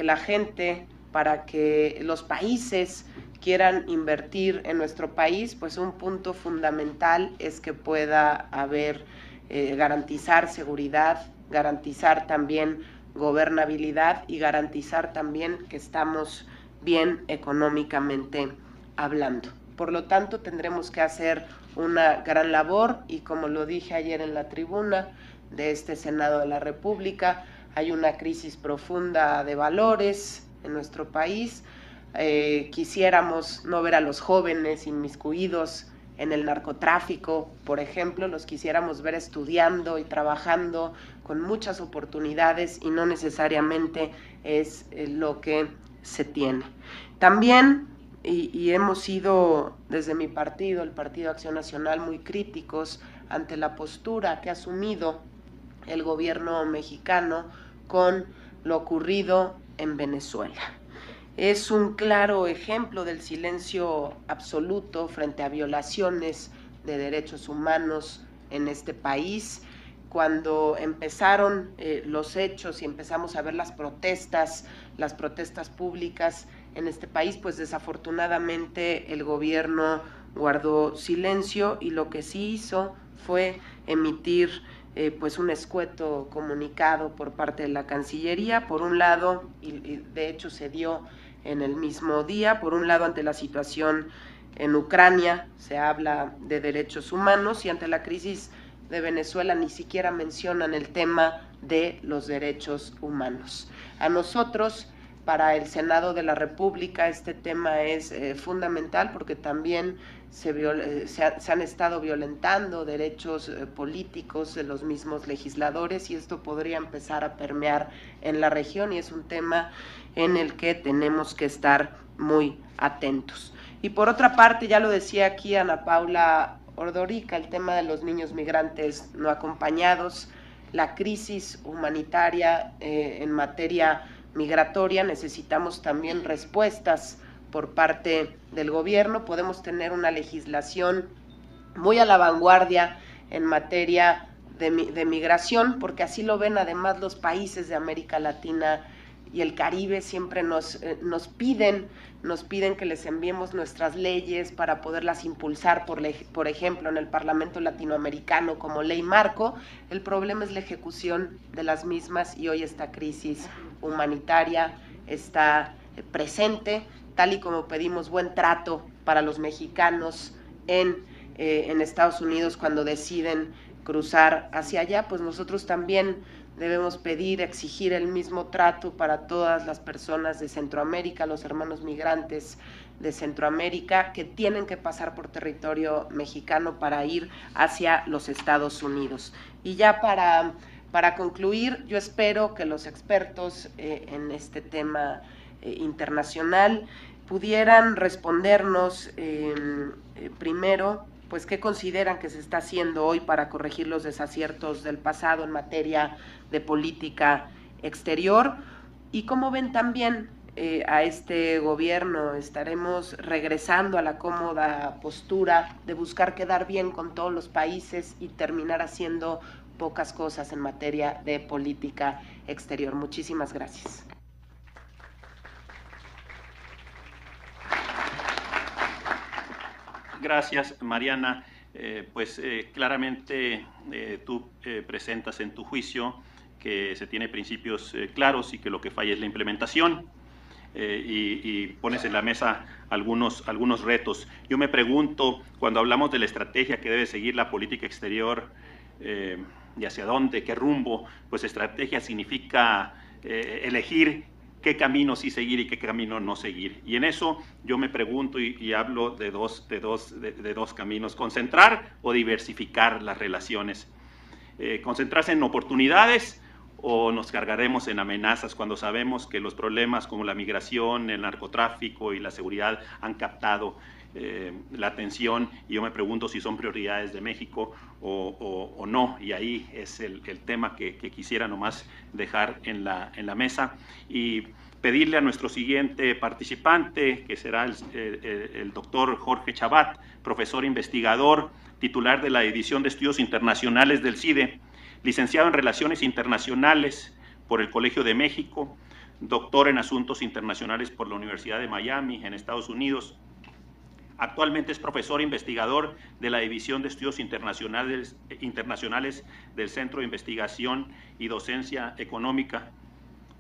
que los países quieran invertir en nuestro país, pues un punto fundamental es que pueda haber, garantizar seguridad, garantizar también gobernabilidad y garantizar también que estamos bien económicamente hablando. Por lo tanto, tendremos que hacer una gran labor, y como lo dije ayer en la tribuna de este Senado de la República, hay una crisis profunda de valores en nuestro país. Quisiéramos no ver a los jóvenes inmiscuidos en el narcotráfico, por ejemplo, los quisiéramos ver estudiando y trabajando con muchas oportunidades y no necesariamente es lo que se tiene. También, y hemos sido desde mi partido, el Partido Acción Nacional, muy críticos ante la postura que ha asumido el gobierno mexicano con lo ocurrido en Venezuela. Es un claro ejemplo del silencio absoluto frente a violaciones de derechos humanos en este país. Cuando empezaron los hechos y empezamos a ver las protestas públicas en este país, pues desafortunadamente el gobierno guardó silencio y lo que sí hizo fue emitir pues un escueto comunicado por parte de la Cancillería, por un lado, y de hecho se dio en el mismo día, por un lado ante la situación en Ucrania, se habla de derechos humanos, y ante la crisis de Venezuela ni siquiera mencionan el tema de los derechos humanos. A nosotros, para el Senado de la República, este tema es fundamental porque también se han estado violentando derechos políticos de los mismos legisladores y esto podría empezar a permear en la región y es un tema en el que tenemos que estar muy atentos. Y por otra parte, ya lo decía aquí Ana Paula Ordorica, el tema de los niños migrantes no acompañados, la crisis humanitaria en materia migratoria, necesitamos también respuestas por parte del gobierno. Podemos tener una legislación muy a la vanguardia en materia de migración, porque así lo ven además los países de América Latina y el Caribe, siempre nos piden que les enviemos nuestras leyes para poderlas impulsar, por ejemplo, en el Parlamento Latinoamericano como ley marco. El problema es la ejecución de las mismas y hoy esta crisis humanitaria está presente, tal y como pedimos buen trato para los mexicanos en Estados Unidos cuando deciden cruzar hacia allá, pues nosotros también debemos pedir, exigir el mismo trato para todas las personas de Centroamérica, los hermanos migrantes de Centroamérica que tienen que pasar por territorio mexicano para ir hacia los Estados Unidos. Y ya para concluir, yo espero que los expertos en este tema internacional pudieran respondernos primero, pues qué consideran que se está haciendo hoy para corregir los desaciertos del pasado en materia de política exterior y cómo ven también a este gobierno. Estaremos regresando a la cómoda postura de buscar quedar bien con todos los países y terminar haciendo pocas cosas en materia de política exterior. Muchísimas gracias. Gracias, Mariana. Claramente tú presentas en tu juicio que se tiene principios claros y que lo que falla es la implementación y pones en la mesa algunos retos. Yo me pregunto, cuando hablamos de la estrategia que debe seguir la política exterior y hacia dónde, qué rumbo, pues estrategia significa elegir qué camino sí seguir y qué camino no seguir. Y en eso yo me pregunto y hablo de dos caminos: concentrar o diversificar las relaciones. Concentrarse en oportunidades o nos cargaremos en amenazas cuando sabemos que los problemas como la migración, el narcotráfico y la seguridad han captado la atención, y yo me pregunto si son prioridades de México o no, y ahí es el tema que quisiera nomás dejar en la mesa y pedirle a nuestro siguiente participante, que será el doctor Jorge Chabat, profesor investigador, titular de la División de Estudios Internacionales del CIDE, licenciado en Relaciones Internacionales por el Colegio de México, doctor en Asuntos Internacionales por la Universidad de Miami, en Estados Unidos. Actualmente es profesor investigador de la División de Estudios Internacionales del Centro de Investigación y Docencia Económica.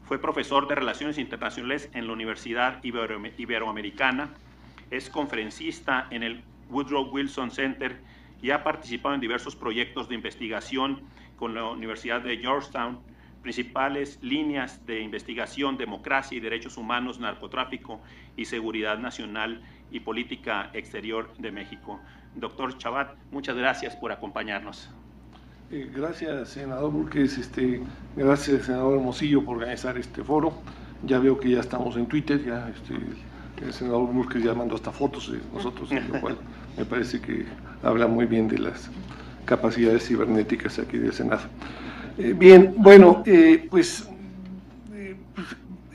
Fue profesor de Relaciones Internacionales en la Universidad Iberoamericana. Es conferencista en el Woodrow Wilson Center y ha participado en diversos proyectos de investigación con la Universidad de Georgetown. Principales líneas de investigación: democracia y derechos humanos, narcotráfico y seguridad nacional y Política Exterior de México. Doctor Chabat, muchas gracias por acompañarnos. Gracias, senador Burques, gracias, senador Hermosillo, por organizar este foro. Ya veo que ya estamos en Twitter, ya el senador Burques ya mandó hasta fotos de nosotros, lo cual me parece que habla muy bien de las capacidades cibernéticas aquí del Senado. Bien, bueno, pues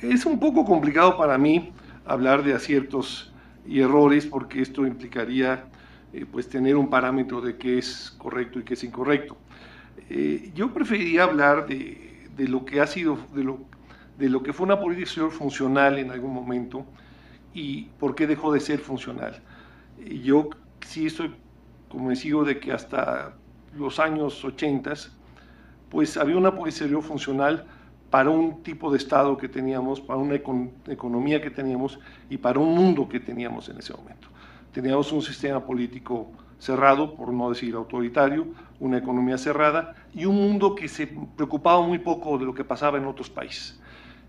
es un poco complicado para mí hablar de aciertos y errores, porque esto implicaría pues tener un parámetro de qué es correcto y qué es incorrecto. Yo preferiría hablar de lo que ha sido, de lo que fue una política exterior funcional en algún momento y por qué dejó de ser funcional. Yo sí estoy convencido de que hasta los años 80 pues había una política exterior funcional para un tipo de Estado que teníamos, para una economía que teníamos y para un mundo que teníamos en ese momento. Teníamos un sistema político cerrado, por no decir autoritario, una economía cerrada y un mundo que se preocupaba muy poco de lo que pasaba en otros países.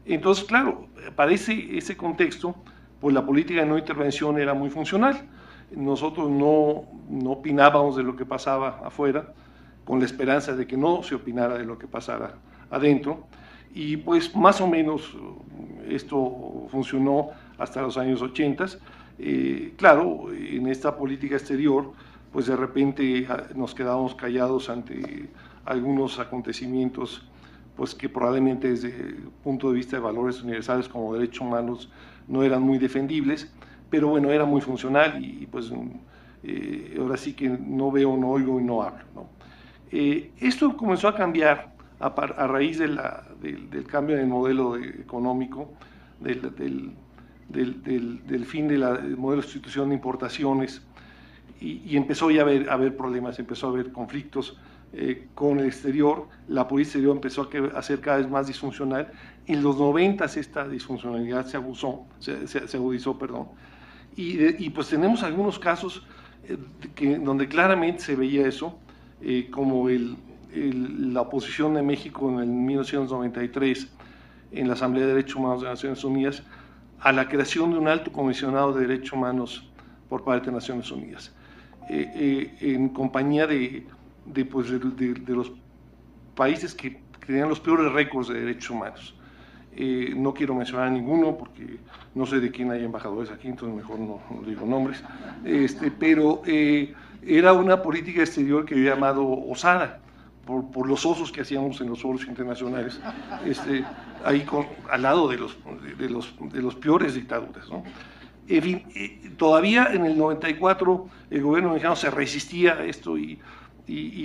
Entonces, claro, para ese contexto, pues la política de no intervención era muy funcional. Nosotros no opinábamos de lo que pasaba afuera, con la esperanza de que no se opinara de lo que pasara adentro, y pues más o menos esto funcionó hasta los años 80. Claro, en esta política exterior, pues de repente nos quedábamos callados ante algunos acontecimientos pues que probablemente desde el punto de vista de valores universales como derechos humanos no eran muy defendibles, pero bueno, era muy funcional y pues ahora sí que no veo, no oigo y no hablo, ¿no? Esto comenzó a cambiar a raíz del cambio en el modelo económico, del fin del modelo de sustitución de importaciones, y empezó ya a haber problemas, empezó a haber conflictos con el exterior. La política exterior empezó a ser cada vez más disfuncional. En los 90 esta disfuncionalidad se agudizó, perdón. Y pues tenemos algunos casos donde claramente se veía eso, como la oposición de México en el 1993 en la Asamblea de Derechos Humanos de Naciones Unidas a la creación de un alto comisionado de derechos humanos por parte de Naciones Unidas, en compañía de los países que tenían los peores récords de derechos humanos. No quiero mencionar a ninguno porque no sé de quién hay embajadores aquí, entonces mejor no digo nombres, pero era una política exterior que yo he llamado osada, por los osos que hacíamos en los foros internacionales, ahí al lado de los peores dictaduras, ¿no? En fin, todavía en el 94 el gobierno mexicano se resistía a esto y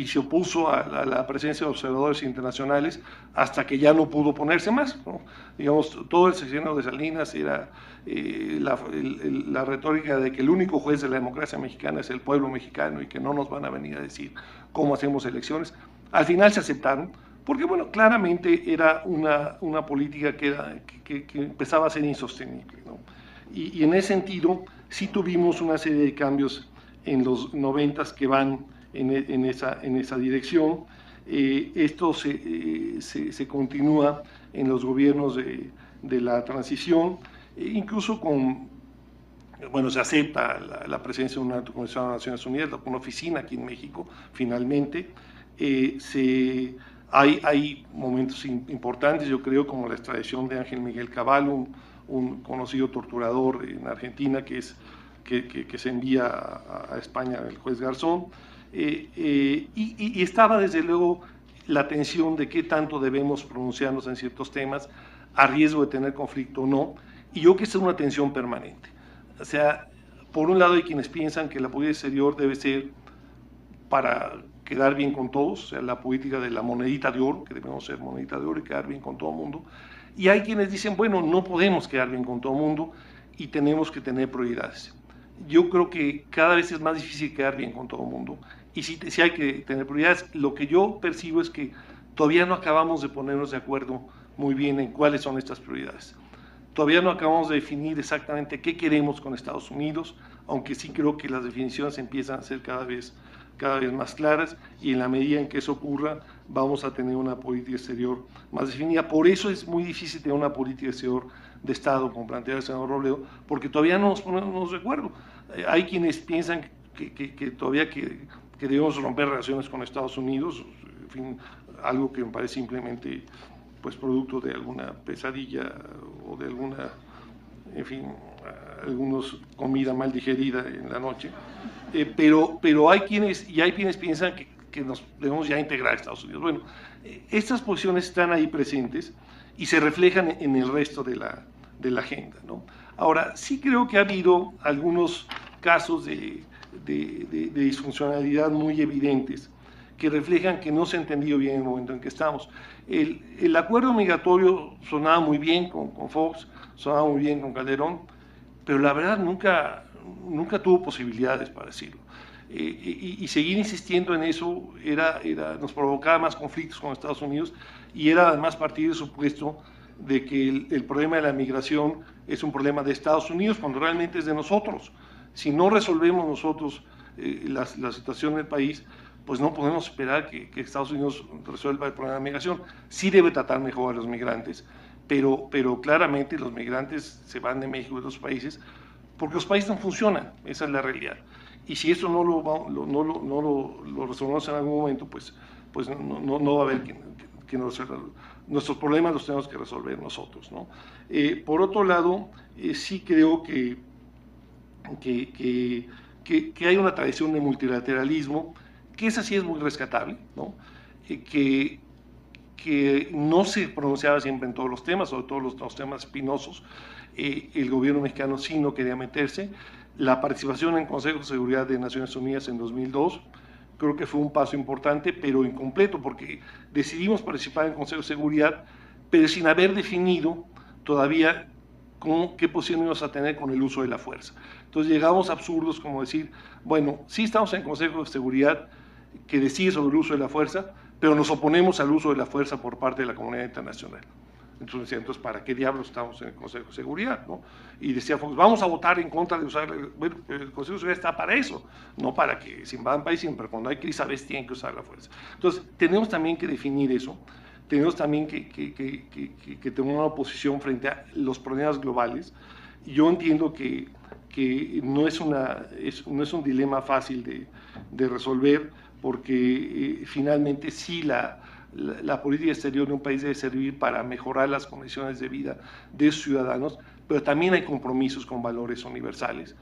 se opuso a la presencia de observadores internacionales hasta que ya no pudo ponerse más, ¿no? Digamos, todo el sexenio de Salinas era la retórica de que el único juez de la democracia mexicana es el pueblo mexicano y que no nos van a venir a decir cómo hacemos elecciones. Al final se aceptaron, porque bueno, claramente era una política que empezaba a ser insostenible, ¿no? Y en ese sentido sí tuvimos una serie de cambios en los 90 que van en esa dirección. Esto se continúa en los gobiernos de la transición, incluso se acepta la presencia de un alto comisionado de Naciones Unidas, una oficina aquí en México, finalmente. Hay momentos importantes, yo creo, como la extradición de Ángel Miguel Cavallo, un conocido torturador en Argentina que se envía a España el juez Garzón, y estaba desde luego la tensión de qué tanto debemos pronunciarnos en ciertos temas a riesgo de tener conflicto o no, y yo creo que es una tensión permanente. O sea, por un lado hay quienes piensan que la política exterior debe ser para quedar bien con todos, o sea, la política de la monedita de oro, que debemos ser monedita de oro y quedar bien con todo el mundo, y hay quienes dicen, bueno, no podemos quedar bien con todo el mundo y tenemos que tener prioridades. Yo creo que cada vez es más difícil quedar bien con todo el mundo, y sí hay que tener prioridades. Lo que yo percibo es que todavía no acabamos de ponernos de acuerdo muy bien en cuáles son estas prioridades. Todavía no acabamos de definir exactamente qué queremos con Estados Unidos, aunque sí creo que las definiciones empiezan a ser cada vez más claras, y en la medida en que eso ocurra vamos a tener una política exterior más definida. Por eso es muy difícil tener una política exterior de Estado, como plantea el senador Robledo, porque todavía no nos ponemos de acuerdo. Hay quienes piensan que todavía que debemos romper relaciones con Estados Unidos, en fin, algo que me parece simplemente pues producto de alguna pesadilla o de alguna, en fin, algunos comida mal digerida en la noche, pero hay quienes piensan que nos debemos ya integrar a Estados Unidos. Bueno, estas posiciones están ahí presentes y se reflejan en el resto de la agenda, ¿no? Ahora, sí creo que ha habido algunos casos de disfuncionalidad muy evidentes que reflejan que no se ha entendido bien el momento en que estamos. El acuerdo migratorio sonaba muy bien con Fox, sonaba muy bien con Calderón, pero la verdad nunca tuvo posibilidades, para decirlo. Y seguir insistiendo en eso nos provocaba más conflictos con Estados Unidos, y era además partir del supuesto de que el problema de la migración es un problema de Estados Unidos, cuando realmente es de nosotros. Si no resolvemos nosotros la situación del país, pues no podemos esperar que Estados Unidos resuelva el problema de la migración. Sí debe tratar mejor a los migrantes, pero claramente los migrantes se van de México y de otros países porque los países no funcionan, esa es la realidad. Y si eso no lo resolvemos en algún momento, pues no va a haber quien nos resuelva. Nuestros problemas los tenemos que resolver nosotros, ¿no? Por otro lado, sí creo que hay una tradición de multilateralismo, que esa sí es muy rescatable, ¿no? Que no se pronunciaba siempre en todos los temas, sobre todo los temas espinosos. El gobierno mexicano sí no quería meterse. La participación en el Consejo de Seguridad de Naciones Unidas en 2002 creo que fue un paso importante, pero incompleto, porque decidimos participar en el Consejo de Seguridad, pero sin haber definido todavía qué posición íbamos a tener con el uso de la fuerza. Entonces llegamos a absurdos como decir, bueno, sí estamos en el Consejo de Seguridad que decide sobre el uso de la fuerza, pero nos oponemos al uso de la fuerza por parte de la comunidad internacional. Entonces, ¿para qué diablos estamos en el Consejo de Seguridad, ¿no? Y decía Fox, vamos a votar en contra de usar, bueno, el Consejo de Seguridad está para eso, no para que se invadan países, pero cuando hay crisis a veces tienen que usar la fuerza. Entonces, tenemos también que definir eso, tenemos también que tener una oposición frente a los problemas globales. Yo entiendo que no es un dilema fácil de resolver, porque finalmente sí la política exterior de un país debe servir para mejorar las condiciones de vida de sus ciudadanos, pero también hay compromisos con valores universales.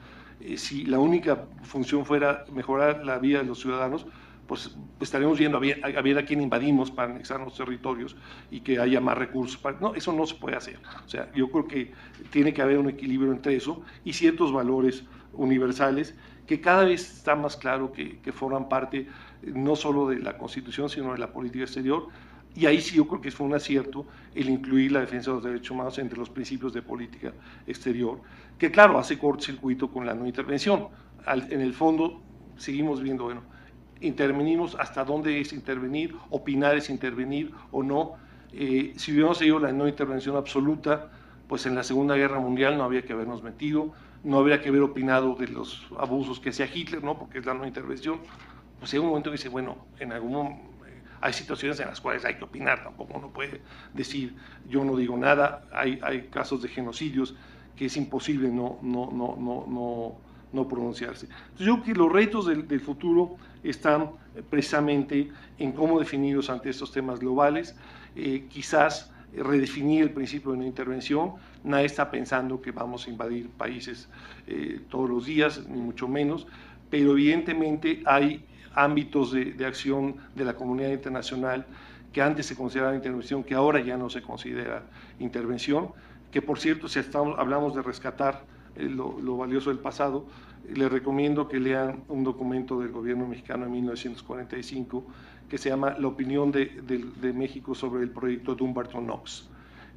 Si la única función fuera mejorar la vida de los ciudadanos, pues estaremos viendo a ver a quién invadimos para anexar los territorios y que haya más recursos. No, eso no se puede hacer. O sea, yo creo que tiene que haber un equilibrio entre eso y ciertos valores universales que cada vez está más claro que forman parte no solo de la Constitución, sino de la política exterior. Y ahí sí yo creo que fue un acierto el incluir la defensa de los derechos humanos entre los principios de política exterior, que claro, hace cortocircuito con la no intervención. En el fondo seguimos viendo, bueno, intervenimos, hasta dónde es intervenir, opinar es intervenir o no. Si hubiéramos seguido la no intervención absoluta, pues en la Segunda Guerra Mundial no habría que habernos metido, no habría que haber opinado de los abusos que hacía Hitler, ¿no? Porque es la no intervención. Pues hay un momento que dice, bueno, en algún hay situaciones en las cuales hay que opinar, tampoco uno puede decir, yo no digo nada. Hay casos de genocidios que es imposible no pronunciarse. Entonces yo creo que los retos del futuro están precisamente en cómo definirlos ante estos temas globales, quizás redefinir el principio de no intervención. Nadie está pensando que vamos a invadir países todos los días, ni mucho menos, pero evidentemente hay ámbitos de acción de la comunidad internacional que antes se consideraba intervención, que ahora ya no se considera intervención, que por cierto, si hablamos de rescatar lo valioso del pasado, les recomiendo que lean un documento del gobierno mexicano en 1945 que se llama La opinión de México sobre el proyecto Dumbarton Oaks.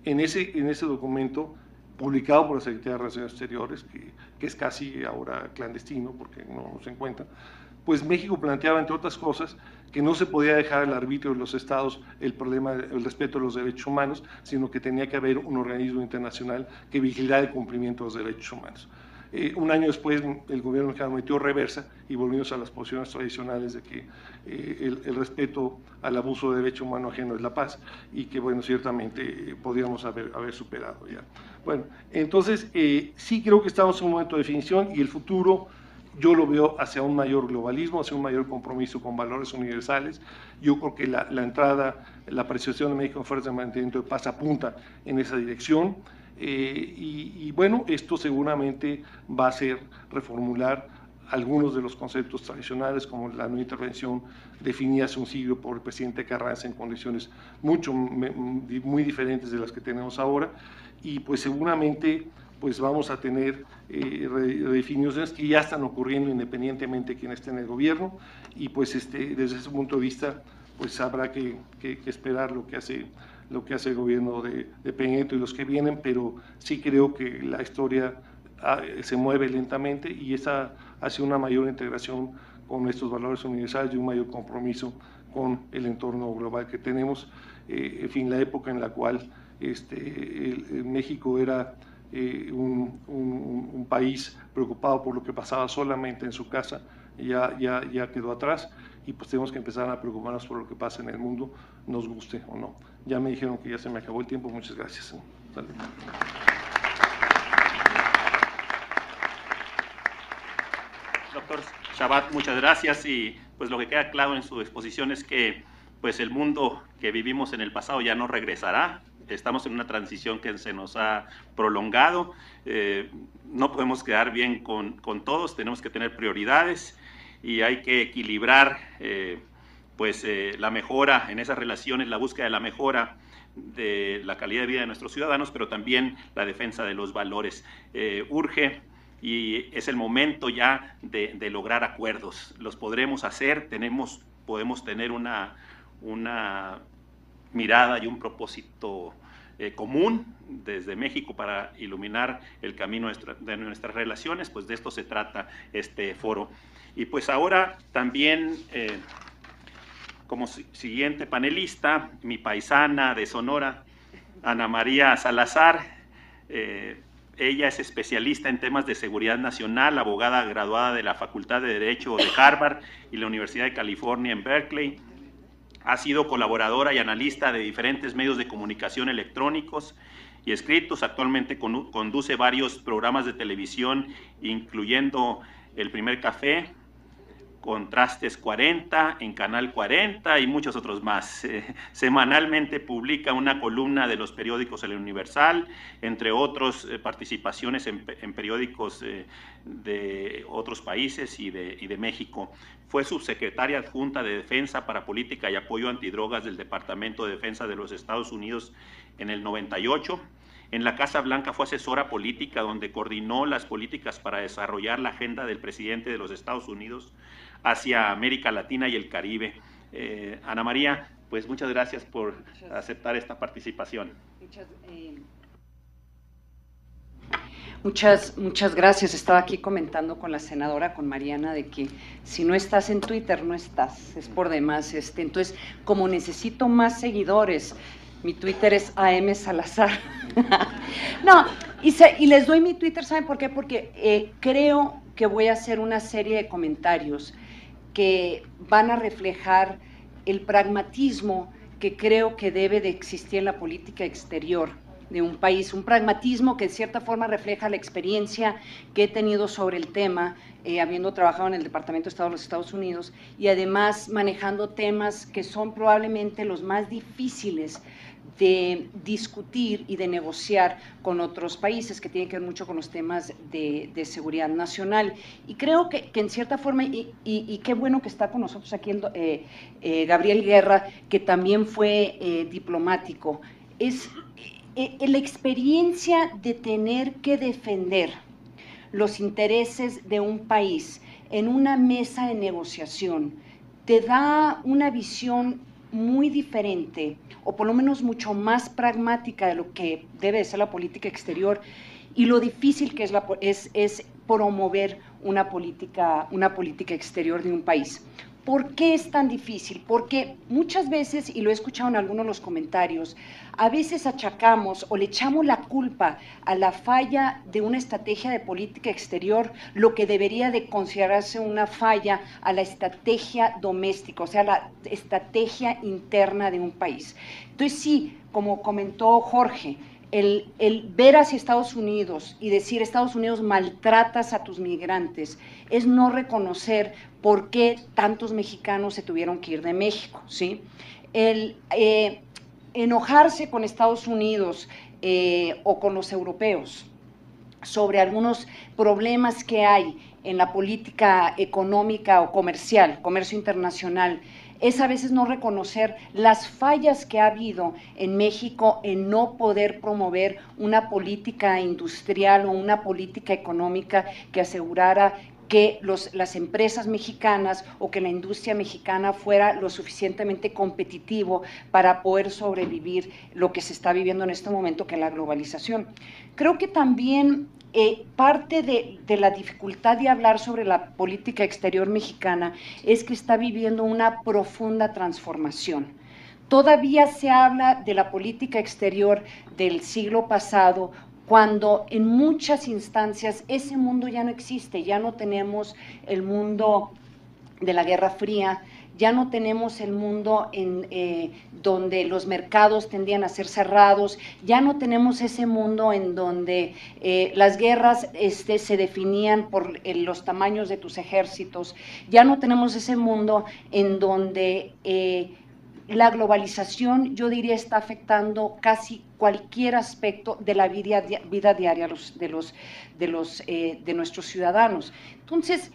En ese documento, publicado por la Secretaría de Relaciones Exteriores, que es casi ahora clandestino porque no se encuentra, pues México planteaba, entre otras cosas, que no se podía dejar al arbitrio de los estados el respeto de los derechos humanos, sino que tenía que haber un organismo internacional que vigilara el cumplimiento de los derechos humanos. Un año después el gobierno mexicano metió reversa y volvimos a las posiciones tradicionales de que el respeto al abuso de derecho humano ajeno es la paz, y que bueno, ciertamente podríamos haber superado ya. Bueno, entonces sí creo que estamos en un momento de definición y el futuro yo lo veo hacia un mayor globalismo, hacia un mayor compromiso con valores universales. Yo creo que la entrada, la apreciación de México en Fuerzas de Mantenimiento de Paz apunta en esa dirección. Y bueno, esto seguramente va a ser reformular algunos de los conceptos tradicionales, como la no intervención definida hace un siglo por el presidente Carranza en condiciones muy diferentes de las que tenemos ahora, y pues seguramente pues vamos a tener redefiniciones que ya están ocurriendo independientemente de quién esté en el gobierno, y pues desde ese punto de vista pues habrá que esperar lo que hace el gobierno de Peña Nieto y los que vienen, pero sí creo que la historia se mueve lentamente y esa hace una mayor integración con estos valores universales y un mayor compromiso con el entorno global que tenemos. En fin, la época en la cual México era un país preocupado por lo que pasaba solamente en su casa, ya quedó atrás, y pues tenemos que empezar a preocuparnos por lo que pasa en el mundo, nos guste o no. Ya me dijeron que ya se me acabó el tiempo, muchas gracias. Salud. Doctor Chabad, muchas gracias, y pues lo que queda claro en su exposición es que pues el mundo que vivimos en el pasado ya no regresará. Estamos en una transición que se nos ha prolongado, no podemos quedar bien con todos, tenemos que tener prioridades y hay que equilibrar la mejora en esas relaciones, la búsqueda de la mejora de la calidad de vida de nuestros ciudadanos, pero también la defensa de los valores. Urge y es el momento ya de lograr acuerdos. Los podremos hacer, podemos tener una mirada y un propósito común desde México para iluminar el camino de nuestras relaciones, pues de esto se trata este foro. Y pues ahora también, como siguiente panelista, mi paisana de Sonora, Ana María Salazar. Ella es especialista en temas de seguridad nacional, abogada graduada de la Facultad de Derecho de Harvard y la Universidad de California en Berkeley. Ha sido colaboradora y analista de diferentes medios de comunicación electrónicos y escritos. Actualmente conduce varios programas de televisión, incluyendo El Primer Café, Contrastes 40, en Canal 40 y muchos otros más. Semanalmente publica una columna de los periódicos El Universal, entre otros participaciones en periódicos de otros países y de México. Fue subsecretaria adjunta de Defensa para Política y Apoyo Antidrogas del Departamento de Defensa de los Estados Unidos en el 98. En la Casa Blanca fue asesora política, donde coordinó las políticas para desarrollar la agenda del presidente de los Estados Unidos hacia América Latina y el Caribe. Ana María, pues muchas gracias por aceptar esta participación. Muchas gracias. Estaba aquí comentando con la senadora, con Mariana, de que si no estás en Twitter, no estás, es por demás. Entonces, como necesito más seguidores, mi Twitter es AM Salazar. No, y les doy mi Twitter, ¿saben por qué? Porque creo que voy a hacer una serie de comentarios que van a reflejar el pragmatismo que creo que debe de existir en la política exterior de un país, un pragmatismo que de cierta forma refleja la experiencia que he tenido sobre el tema, habiendo trabajado en el Departamento de Estado de los Estados Unidos y además manejando temas que son probablemente los más difíciles de discutir y de negociar con otros países, que tienen que ver mucho con los temas de seguridad nacional. Y creo que en cierta forma, y qué bueno que está con nosotros aquí Gabriel Guerra, que también fue diplomático, es la experiencia de tener que defender los intereses de un país en una mesa de negociación, te da una visión muy diferente, o por lo menos mucho más pragmática de lo que debe de ser la política exterior y lo difícil que es promover una política exterior de un país. ¿Por qué es tan difícil? Porque muchas veces, y lo he escuchado en algunos de los comentarios, a veces achacamos o le echamos la culpa a la falla de una estrategia de política exterior, lo que debería de considerarse una falla a la estrategia doméstica, o sea, la estrategia interna de un país. Entonces sí, como comentó Jorge, el ver hacia Estados Unidos y decir Estados Unidos maltratas a tus migrantes es no reconocer por qué tantos mexicanos se tuvieron que ir de México, ¿sí? El enojarse con Estados Unidos o con los europeos sobre algunos problemas que hay en la política económica o comercial, comercio internacional, es a veces no reconocer las fallas que ha habido en México en no poder promover una política industrial o una política económica que asegurara que las empresas mexicanas o que la industria mexicana fuera lo suficientemente competitivo para poder sobrevivir lo que se está viviendo en este momento, que es la globalización. Creo que también parte de la dificultad de hablar sobre la política exterior mexicana es que está viviendo una profunda transformación. Todavía se habla de la política exterior del siglo pasado, cuando en muchas instancias ese mundo ya no existe, ya no tenemos el mundo de la Guerra Fría, ya no tenemos el mundo donde los mercados tendían a ser cerrados, ya no tenemos ese mundo en donde las guerras se definían por los tamaños de tus ejércitos, ya no tenemos ese mundo en donde la globalización, yo diría, está afectando casi cualquier aspecto de la vida diaria de nuestros ciudadanos. Entonces,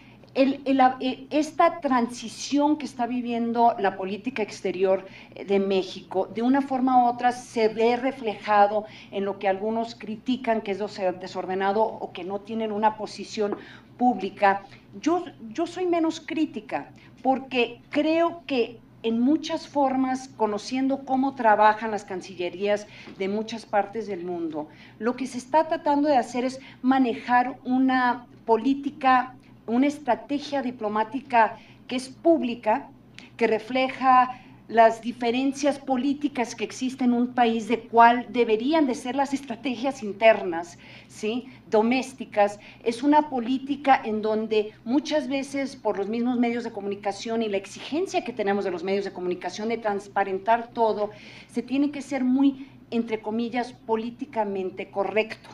esta transición que está viviendo la política exterior de México, de una forma u otra se ve reflejado en lo que algunos critican que es desordenado o que no tienen una posición pública. Yo soy menos crítica porque creo que en muchas formas, conociendo cómo trabajan las cancillerías de muchas partes del mundo, lo que se está tratando de hacer es manejar una política, una estrategia diplomática que es pública, que refleja las diferencias políticas que existen en un país, de cuál deberían de ser las estrategias internas, ¿sí?, domésticas. Es una política en donde muchas veces por los mismos medios de comunicación y la exigencia que tenemos de los medios de comunicación de transparentar todo, se tiene que ser muy, entre comillas, políticamente correcto.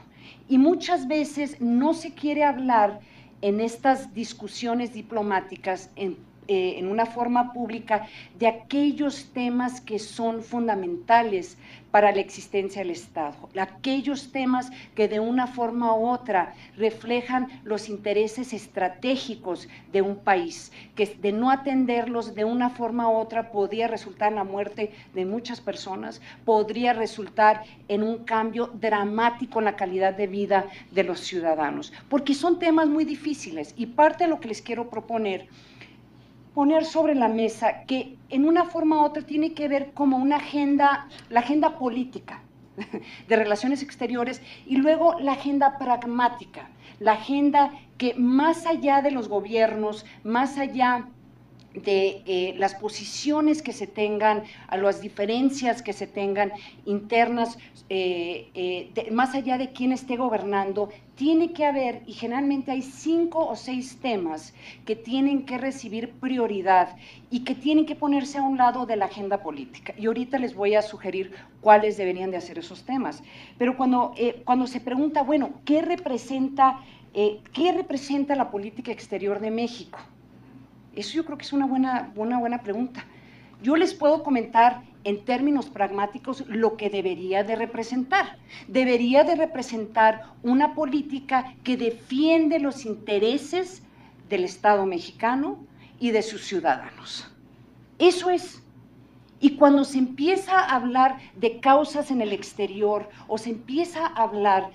Y muchas veces no se quiere hablar en estas discusiones diplomáticas en una forma pública de aquellos temas que son fundamentales para la existencia del Estado, aquellos temas que de una forma u otra reflejan los intereses estratégicos de un país, que de no atenderlos de una forma u otra podría resultar en la muerte de muchas personas, podría resultar en un cambio dramático en la calidad de vida de los ciudadanos, porque son temas muy difíciles y parte de lo que les quiero poner sobre la mesa, que en una forma u otra tiene que ver como una agenda, la agenda política de relaciones exteriores y luego la agenda pragmática, la agenda que más allá de los gobiernos, más allá de las posiciones que se tengan, a las diferencias que se tengan internas, más allá de quién esté gobernando, tiene que haber, y generalmente hay 5 o 6 temas que tienen que recibir prioridad y que tienen que ponerse a un lado de la agenda política. Y ahorita les voy a sugerir cuáles deberían de hacer esos temas. Pero cuando se pregunta, bueno, ¿qué representa la política exterior de México? Eso yo creo que es una buena pregunta. Yo les puedo comentar en términos pragmáticos lo que debería de representar. Debería de representar una política que defiende los intereses del Estado mexicano y de sus ciudadanos. Eso es. Y cuando se empieza a hablar de causas en el exterior o se empieza a hablar,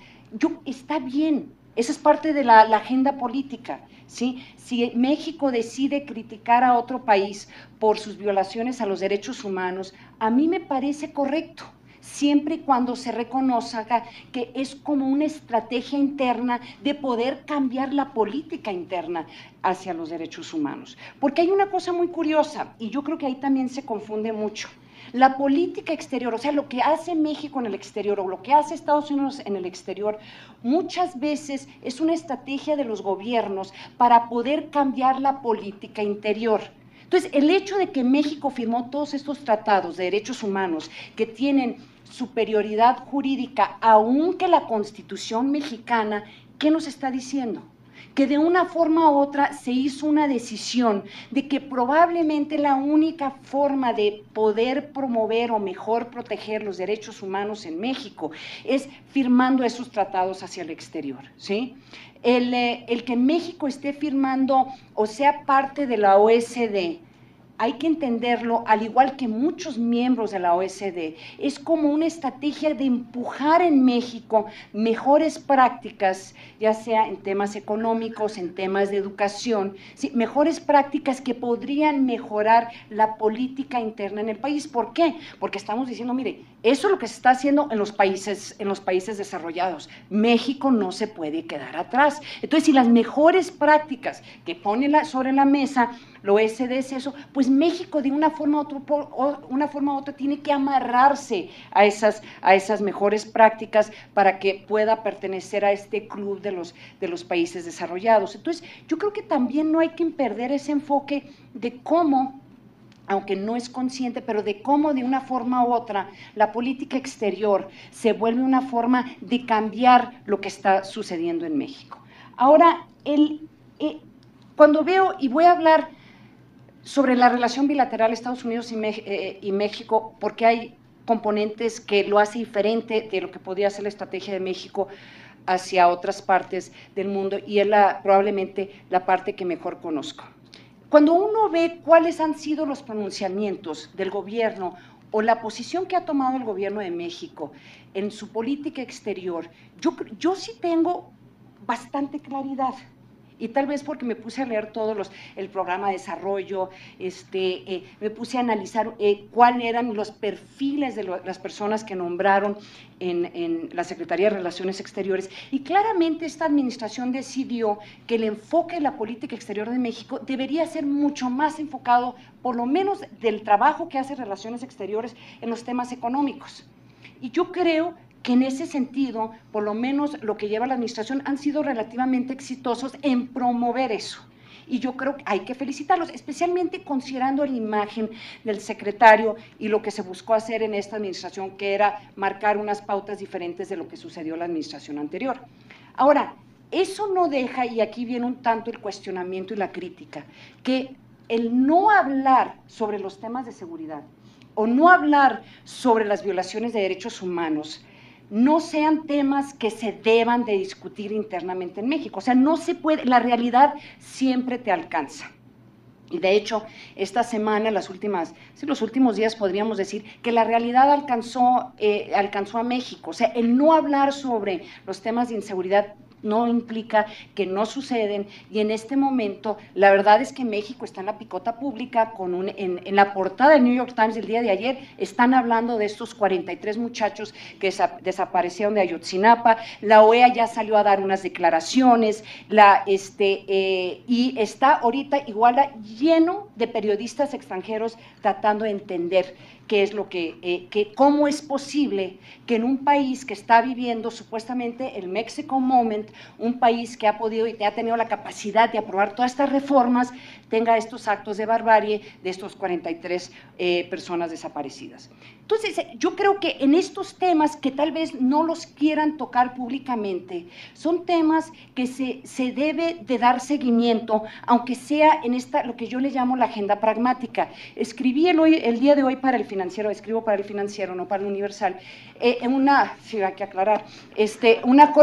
está bien, esa es parte de la agenda política, ¿sí? Si México decide criticar a otro país por sus violaciones a los derechos humanos, a mí me parece correcto, siempre y cuando se reconozca que es como una estrategia interna de poder cambiar la política interna hacia los derechos humanos. Porque hay una cosa muy curiosa, y yo creo que ahí también se confunde mucho. La política exterior, o sea, lo que hace México en el exterior o lo que hace Estados Unidos en el exterior, muchas veces es una estrategia de los gobiernos para poder cambiar la política interior. Entonces, el hecho de que México firmó todos estos tratados de derechos humanos que tienen superioridad jurídica, aunque la Constitución mexicana, ¿qué nos está diciendo? Que de una forma u otra se hizo una decisión de que probablemente la única forma de poder promover o mejor proteger los derechos humanos en México es firmando esos tratados hacia el exterior, ¿sí? El que México esté firmando o sea parte de la OSD, hay que entenderlo, al igual que muchos miembros de la OSD, es como una estrategia de empujar en México mejores prácticas, ya sea en temas económicos, en temas de educación, ¿sí? Mejores prácticas que podrían mejorar la política interna en el país. ¿Por qué? Porque estamos diciendo, mire, eso es lo que se está haciendo en los países desarrollados. México no se puede quedar atrás. Entonces, si las mejores prácticas que pone sobre la mesa la OSD es eso, pues México de una forma u otra tiene que amarrarse a esas mejores prácticas para que pueda pertenecer a este club de los países desarrollados. Entonces, yo creo que también no hay que perder ese enfoque de cómo, aunque no es consciente, pero de cómo de una forma u otra la política exterior se vuelve una forma de cambiar lo que está sucediendo en México. Ahora, cuando veo, y voy a hablar sobre la relación bilateral Estados Unidos y México, porque hay componentes que lo hace diferente de lo que podría ser la estrategia de México hacia otras partes del mundo, y es probablemente la parte que mejor conozco. Cuando uno ve cuáles han sido los pronunciamientos del gobierno o la posición que ha tomado el gobierno de México en su política exterior, yo sí tengo bastante claridad. Y tal vez porque me puse a leer el programa de desarrollo, me puse a analizar cuáles eran los perfiles de las personas que nombraron en la Secretaría de Relaciones Exteriores, y claramente esta administración decidió que el enfoque de la política exterior de México debería ser mucho más enfocado, por lo menos del trabajo que hace Relaciones Exteriores, en los temas económicos. Y yo creo que en ese sentido, por lo menos lo que lleva la administración, han sido relativamente exitosos en promover eso. Y yo creo que hay que felicitarlos, especialmente considerando la imagen del secretario y lo que se buscó hacer en esta administración, que era marcar unas pautas diferentes de lo que sucedió en la administración anterior. Ahora, eso no deja, y aquí viene un tanto el cuestionamiento y la crítica, que el no hablar sobre los temas de seguridad o no hablar sobre las violaciones de derechos humanos no sean temas que se deban de discutir internamente en México. O sea, no se puede, la realidad siempre te alcanza. Y de hecho, esta semana, los últimos días podríamos decir que la realidad alcanzó a México. O sea, el no hablar sobre los temas de inseguridad no implica que no suceden, y en este momento la verdad es que México está en la picota pública, en la portada del New York Times del día de ayer están hablando de estos 43 muchachos que desaparecieron de Ayotzinapa. La OEA ya salió a dar unas declaraciones, y está ahorita igual lleno de periodistas extranjeros tratando de entender qué es lo cómo es posible que en un país que está viviendo supuestamente el Mexico Moment, un país que ha podido y que ha tenido la capacidad de aprobar todas estas reformas, tenga estos actos de barbarie de estos 43 personas desaparecidas. Entonces, yo creo que en estos temas que tal vez no los quieran tocar públicamente, son temas que se debe de dar seguimiento, aunque sea en lo que yo le llamo la agenda pragmática. Escribí el día de hoy para El Financiero, escribo para El Financiero, no para El Universal, sí, hay que aclarar, una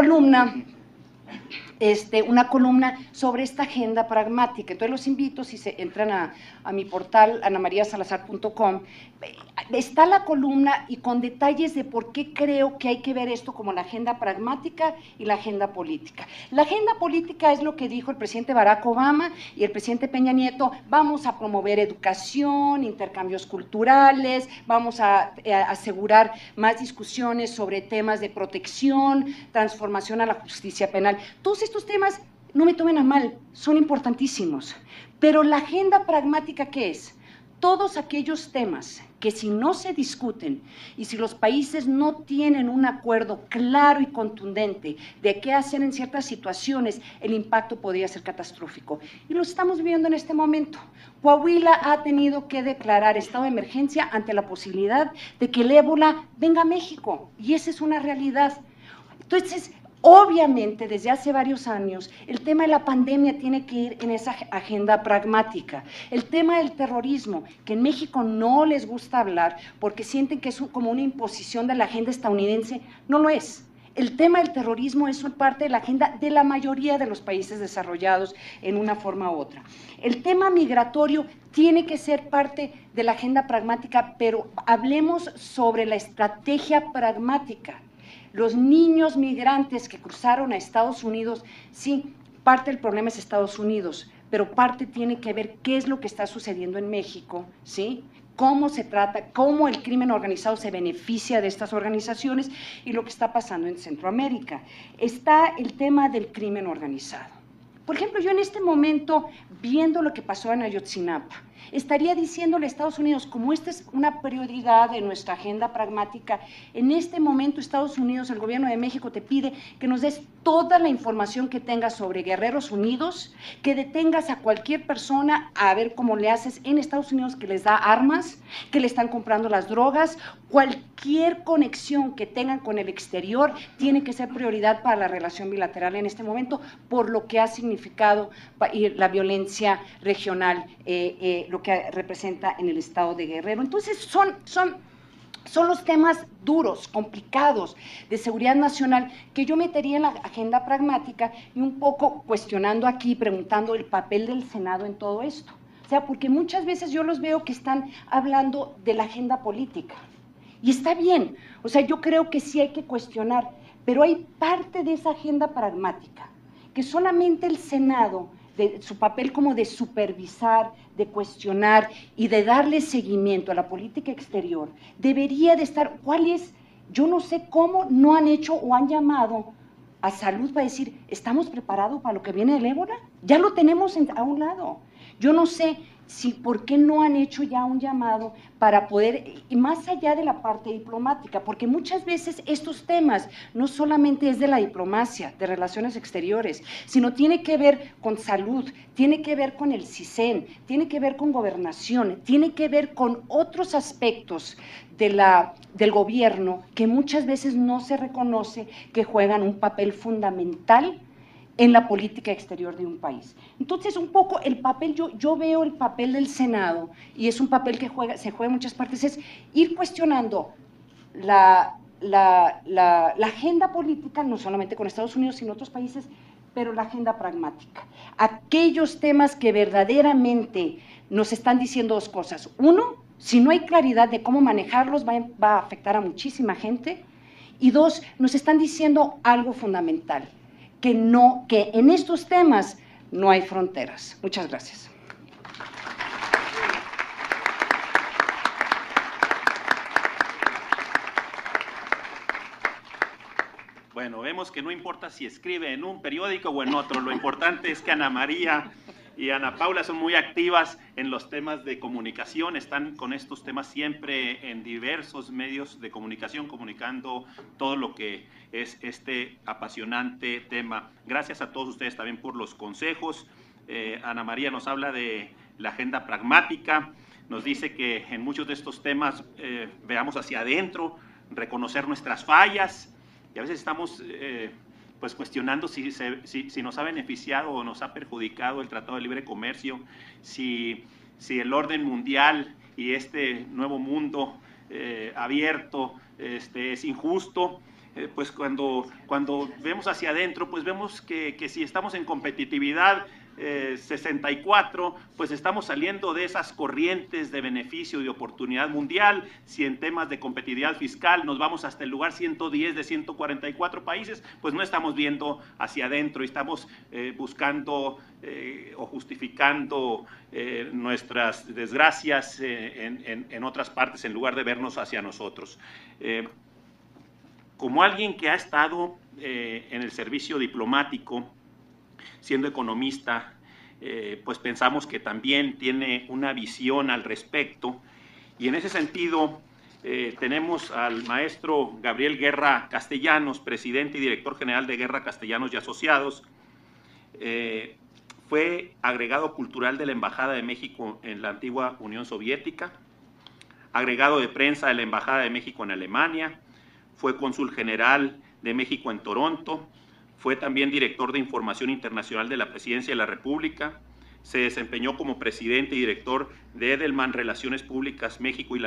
columna sobre esta agenda pragmática. Entonces los invito, si se entran a mi portal anamariasalazar.com, está la columna y con detalles de por qué creo que hay que ver esto como la agenda pragmática y la agenda política. La agenda política es lo que dijo el presidente Barack Obama y el presidente Peña Nieto: vamos a promover educación, intercambios culturales, vamos a asegurar más discusiones sobre temas de protección, transformación a la justicia penal. Todos estos temas, no me tomen a mal, son importantísimos, pero la agenda pragmática, ¿qué es? Todos aquellos temas que si no se discuten y si los países no tienen un acuerdo claro y contundente de qué hacer en ciertas situaciones, el impacto podría ser catastrófico. Y lo estamos viendo en este momento. Coahuila ha tenido que declarar estado de emergencia ante la posibilidad de que el ébola venga a México, y esa es una realidad. Entonces, obviamente, desde hace varios años, el tema de la pandemia tiene que ir en esa agenda pragmática. El tema del terrorismo, que en México no les gusta hablar porque sienten que es como una imposición de la agenda estadounidense, no lo es. El tema del terrorismo es parte de la agenda de la mayoría de los países desarrollados en una forma u otra. El tema migratorio tiene que ser parte de la agenda pragmática, pero hablemos sobre la estrategia pragmática. Los niños migrantes que cruzaron a Estados Unidos, sí, parte del problema es Estados Unidos, pero parte tiene que ver qué es lo que está sucediendo en México, ¿sí? Cómo se trata, cómo el crimen organizado se beneficia de estas organizaciones y lo que está pasando en Centroamérica. Está el tema del crimen organizado. Por ejemplo, yo en este momento, viendo lo que pasó en Ayotzinapa, estaría diciéndole a Estados Unidos, como esta es una prioridad de nuestra agenda pragmática, en este momento Estados Unidos, el gobierno de México te pide que nos des toda la información que tengas sobre Guerreros Unidos, que detengas a cualquier persona a ver cómo le haces en Estados Unidos que les da armas, que le están comprando las drogas, cualquier conexión que tengan con el exterior tiene que ser prioridad para la relación bilateral en este momento, por lo que ha significado la violencia regional, lo que representa en el estado de Guerrero. Entonces son los temas duros, complicados, de seguridad nacional, que yo metería en la agenda pragmática y un poco cuestionando aquí, preguntando el papel del Senado en todo esto. O sea, porque muchas veces yo los veo que están hablando de la agenda política. Y está bien, o sea, yo creo que sí hay que cuestionar, pero hay parte de esa agenda pragmática que solamente el Senado, de su papel como de supervisar, de cuestionar y de darle seguimiento a la política exterior, debería de estar. ¿Cuál es? Yo no sé cómo no han hecho o han llamado a salud para decir, ¿estamos preparados para lo que viene del ébola? Ya lo tenemos a un lado. Yo no sé si por qué no han hecho ya un llamado para poder, y más allá de la parte diplomática, porque muchas veces estos temas no solamente es de la diplomacia, de relaciones exteriores, sino tiene que ver con salud, tiene que ver con el CISEN, tiene que ver con gobernación, tiene que ver con otros aspectos del gobierno que muchas veces no se reconoce que juegan un papel fundamental en la política exterior de un país. Entonces, un poco el papel, yo veo el papel del Senado, y es un papel que se juega en muchas partes, es ir cuestionando la agenda política, no solamente con Estados Unidos, sino otros países, pero la agenda pragmática. Aquellos temas que verdaderamente nos están diciendo dos cosas. Uno, si no hay claridad de cómo manejarlos, va a afectar a muchísima gente. Y dos, nos están diciendo algo fundamental, que en estos temas no hay fronteras. Muchas gracias. Bueno, vemos que no importa si escribe en un periódico o en otro, lo importante es que Ana María y Ana Paula son muy activas en los temas de comunicación, están con estos temas siempre en diversos medios de comunicación, comunicando todo lo que es este apasionante tema. Gracias a todos ustedes también por los consejos. Ana María nos habla de la agenda pragmática, nos dice que en muchos de estos temas veamos hacia adentro, reconocer nuestras fallas, y a veces estamos pues cuestionando si nos ha beneficiado o nos ha perjudicado el Tratado de Libre Comercio, si el orden mundial y este nuevo mundo abierto es injusto. Pues cuando vemos hacia adentro, pues vemos que si estamos en competitividad 64, pues estamos saliendo de esas corrientes de beneficio y de oportunidad mundial. Si en temas de competitividad fiscal nos vamos hasta el lugar 110 de 144 países, pues no estamos viendo hacia adentro y estamos buscando o justificando nuestras desgracias en otras partes en lugar de vernos hacia nosotros. Como alguien que ha estado en el servicio diplomático, siendo economista, pues pensamos que también tiene una visión al respecto, Y en ese sentido, tenemos al maestro Gabriel Guerra Castellanos, presidente y director general de Guerra Castellanos y Asociados. Fue agregado cultural de la Embajada de México en la antigua Unión Soviética, agregado de prensa de la Embajada de México en Alemania, fue cónsul general de México en Toronto, fue también director de Información Internacional de la Presidencia de la República, se desempeñó como presidente y director de Edelman Relaciones Públicas México y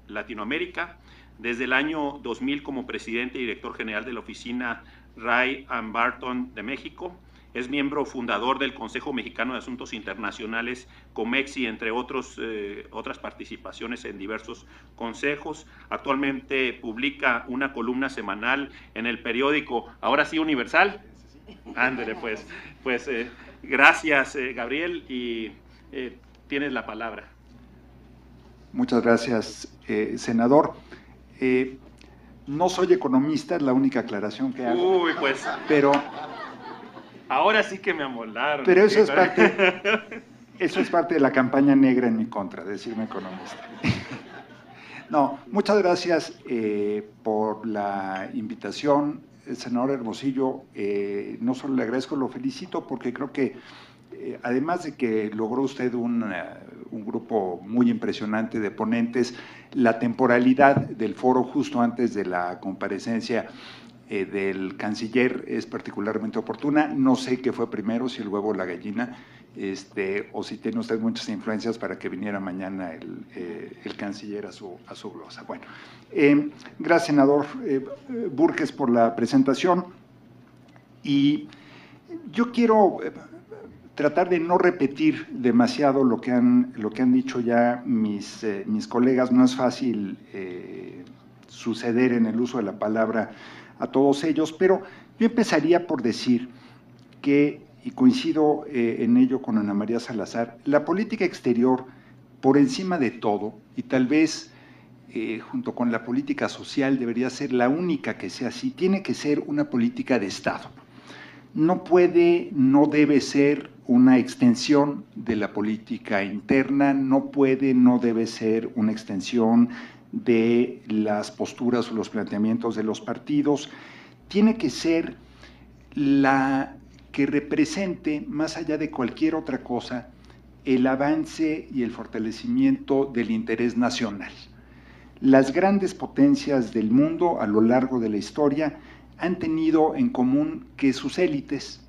Latinoamérica, desde el año 2000 como presidente y director general de la Oficina Ray and Barton de México. Es miembro fundador del Consejo Mexicano de Asuntos Internacionales, COMEXI, entre otras participaciones en diversos consejos. Actualmente publica una columna semanal en el periódico, ahora sí, Universal. Ándele, pues gracias, Gabriel, y tienes la palabra. Muchas gracias, senador. No soy economista, es la única aclaración que hago. Uy, pues. Pero ahora sí que me amoldaron. Pero eso es parte de la campaña negra en mi contra, decirme economista. No, muchas gracias por la invitación, senador Hermosillo. No solo le agradezco, lo felicito porque creo que además de que logró usted un grupo muy impresionante de ponentes, la temporalidad del foro justo antes de la comparecencia del canciller es particularmente oportuna. No sé qué fue primero, si el huevo o la gallina, o si tiene usted muchas influencias para que viniera mañana el canciller a su glosa. Bueno, gracias, senador Burques, por la presentación. Y yo quiero tratar de no repetir demasiado lo que han dicho ya mis colegas. No es fácil suceder en el uso de la palabra a todos ellos, pero yo empezaría por decir que, y coincido en ello con Ana María Salazar, la política exterior, por encima de todo, y tal vez junto con la política social debería ser la única que sea así, tiene que ser una política de Estado. No puede, no debe ser una extensión de la política interna, no puede, no debe ser una extensión de las posturas o los planteamientos de los partidos. Tiene que ser la que represente, más allá de cualquier otra cosa, el avance y el fortalecimiento del interés nacional. Las grandes potencias del mundo a lo largo de la historia han tenido en común que sus élites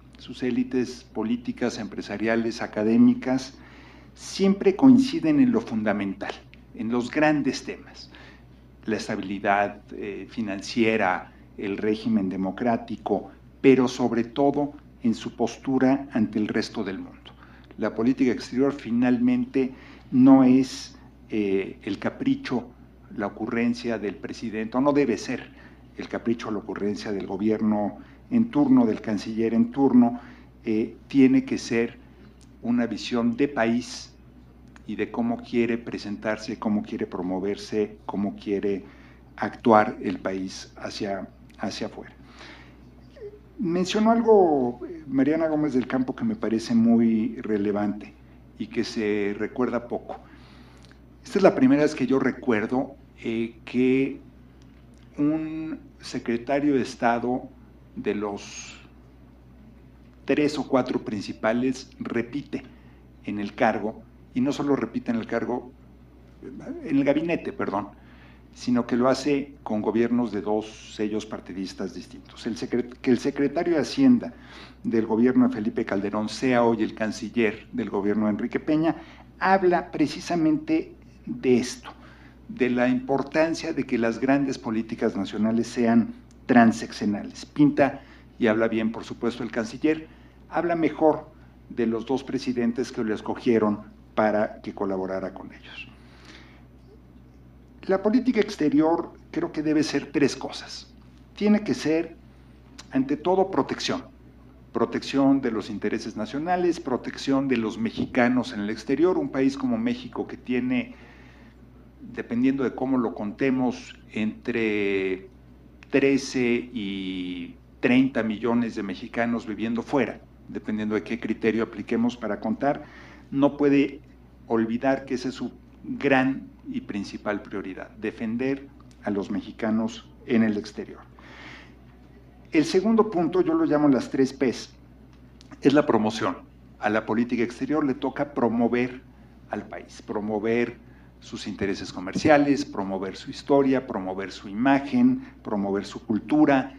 políticas, empresariales, académicas, siempre coinciden en lo fundamental, en los grandes temas: la estabilidad financiera, el régimen democrático, pero sobre todo en su postura ante el resto del mundo. La política exterior finalmente no es el capricho, la ocurrencia del presidente, o no debe ser el capricho o la ocurrencia del gobierno en turno, del canciller en turno. Tiene que ser una visión de país y de cómo quiere presentarse, cómo quiere promoverse, cómo quiere actuar el país hacia afuera. Mencionó algo Mariana Gómez del Campo que me parece muy relevante y que se recuerda poco. Esta es la primera vez que yo recuerdo que un secretario de Estado de los 3 o 4 principales repite en el cargo, y no solo repite en el cargo, en el gabinete, perdón, sino que lo hace con gobiernos de 2 sellos partidistas distintos. Que el secretario de Hacienda del gobierno de Felipe Calderón sea hoy el canciller del gobierno de Enrique Peña, habla precisamente de esto, de la importancia de que las grandes políticas nacionales sean transeccionales. Pinta, y habla bien, por supuesto, el canciller, habla mejor de los 2 presidentes que lo escogieron para que colaborara con ellos. La política exterior creo que debe ser 3 cosas. Tiene que ser, ante todo, protección. Protección de los intereses nacionales, protección de los mexicanos en el exterior. Un país como México que tiene, dependiendo de cómo lo contemos, entre 13 y 30 millones de mexicanos viviendo fuera, dependiendo de qué criterio apliquemos para contar, no puede olvidar que ese es su gran y principal prioridad, defender a los mexicanos en el exterior. El segundo punto, yo lo llamo las 3 Ps, es la promoción. A la política exterior le toca promover al país, promover sus intereses comerciales, promover su historia, promover su imagen, promover su cultura,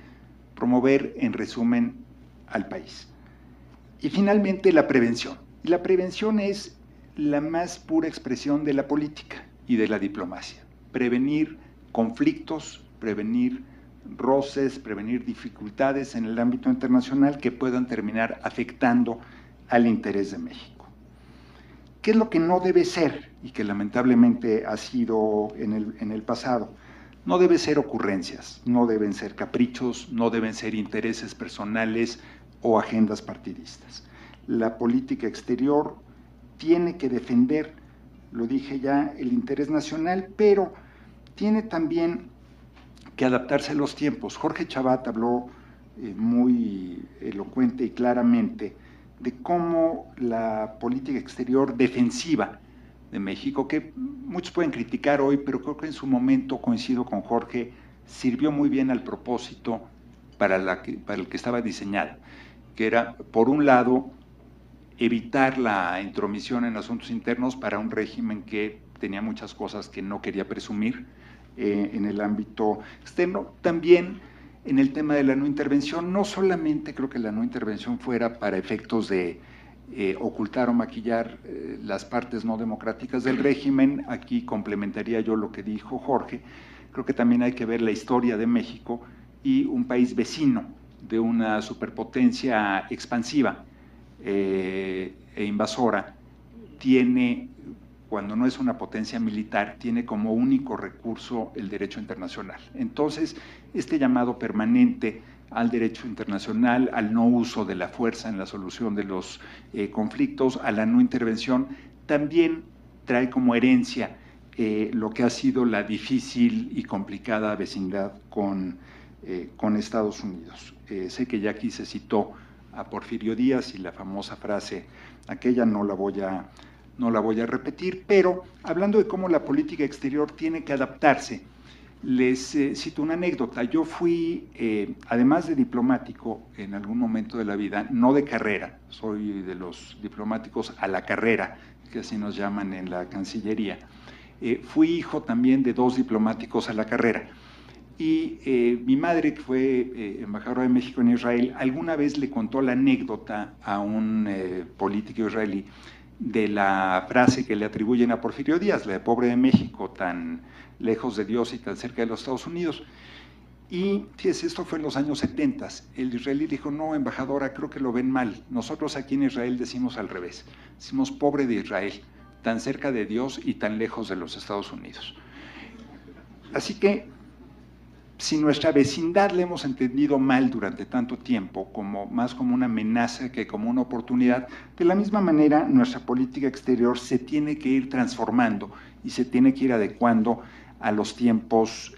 promover, en resumen, al país. Y finalmente, la prevención. Y la prevención es la más pura expresión de la política y de la diplomacia. Prevenir conflictos, prevenir roces, prevenir dificultades en el ámbito internacional que puedan terminar afectando al interés de México. ¿Qué es lo que no debe ser y que lamentablemente ha sido en el pasado? No debe ser ocurrencias, no deben ser caprichos, no deben ser intereses personales o agendas partidistas. La política exterior tiene que defender, lo dije ya, el interés nacional, pero tiene también que adaptarse a los tiempos. Jorge Chavat habló muy elocuente y claramente de cómo la política exterior defensiva de México, que muchos pueden criticar hoy, pero creo que en su momento, coincido con Jorge, sirvió muy bien al propósito para el que estaba diseñada, que era, por un lado, evitar la intromisión en asuntos internos para un régimen que tenía muchas cosas que no quería presumir en el ámbito externo. También en el tema de la no intervención, no solamente creo que la no intervención fuera para efectos de ocultar o maquillar las partes no democráticas del régimen, aquí complementaría yo lo que dijo Jorge, creo que también hay que ver la historia de México y un país vecino de una superpotencia expansiva e invasora, tiene, cuando no es una potencia militar, tiene como único recurso el derecho internacional. Entonces, este llamado permanente al derecho internacional, al no uso de la fuerza en la solución de los conflictos, a la no intervención, también trae como herencia lo que ha sido la difícil y complicada vecindad con Estados Unidos. Sé que ya aquí se citó a Porfirio Díaz y la famosa frase aquella no la voy a repetir, pero hablando de cómo la política exterior tiene que adaptarse, les cito una anécdota. Yo fui, además de diplomático en algún momento de la vida, no de carrera, soy de los diplomáticos a la carrera, que así nos llaman en la Cancillería. Fui hijo también de 2 diplomáticos a la carrera. Y mi madre, que fue embajadora de México en Israel, alguna vez le contó la anécdota a un político israelí de la frase que le atribuyen a Porfirio Díaz, la de pobre de México, tan lejos de Dios y tan cerca de los Estados Unidos. Y fíjese, esto fue en los años 70. El israelí dijo, no, embajadora, creo que lo ven mal. Nosotros aquí en Israel decimos al revés, decimos pobre de Israel, tan cerca de Dios y tan lejos de los Estados Unidos. Así que, si nuestra vecindad la hemos entendido mal durante tanto tiempo, más como una amenaza que como una oportunidad, de la misma manera nuestra política exterior se tiene que ir transformando y se tiene que ir adecuando a los tiempos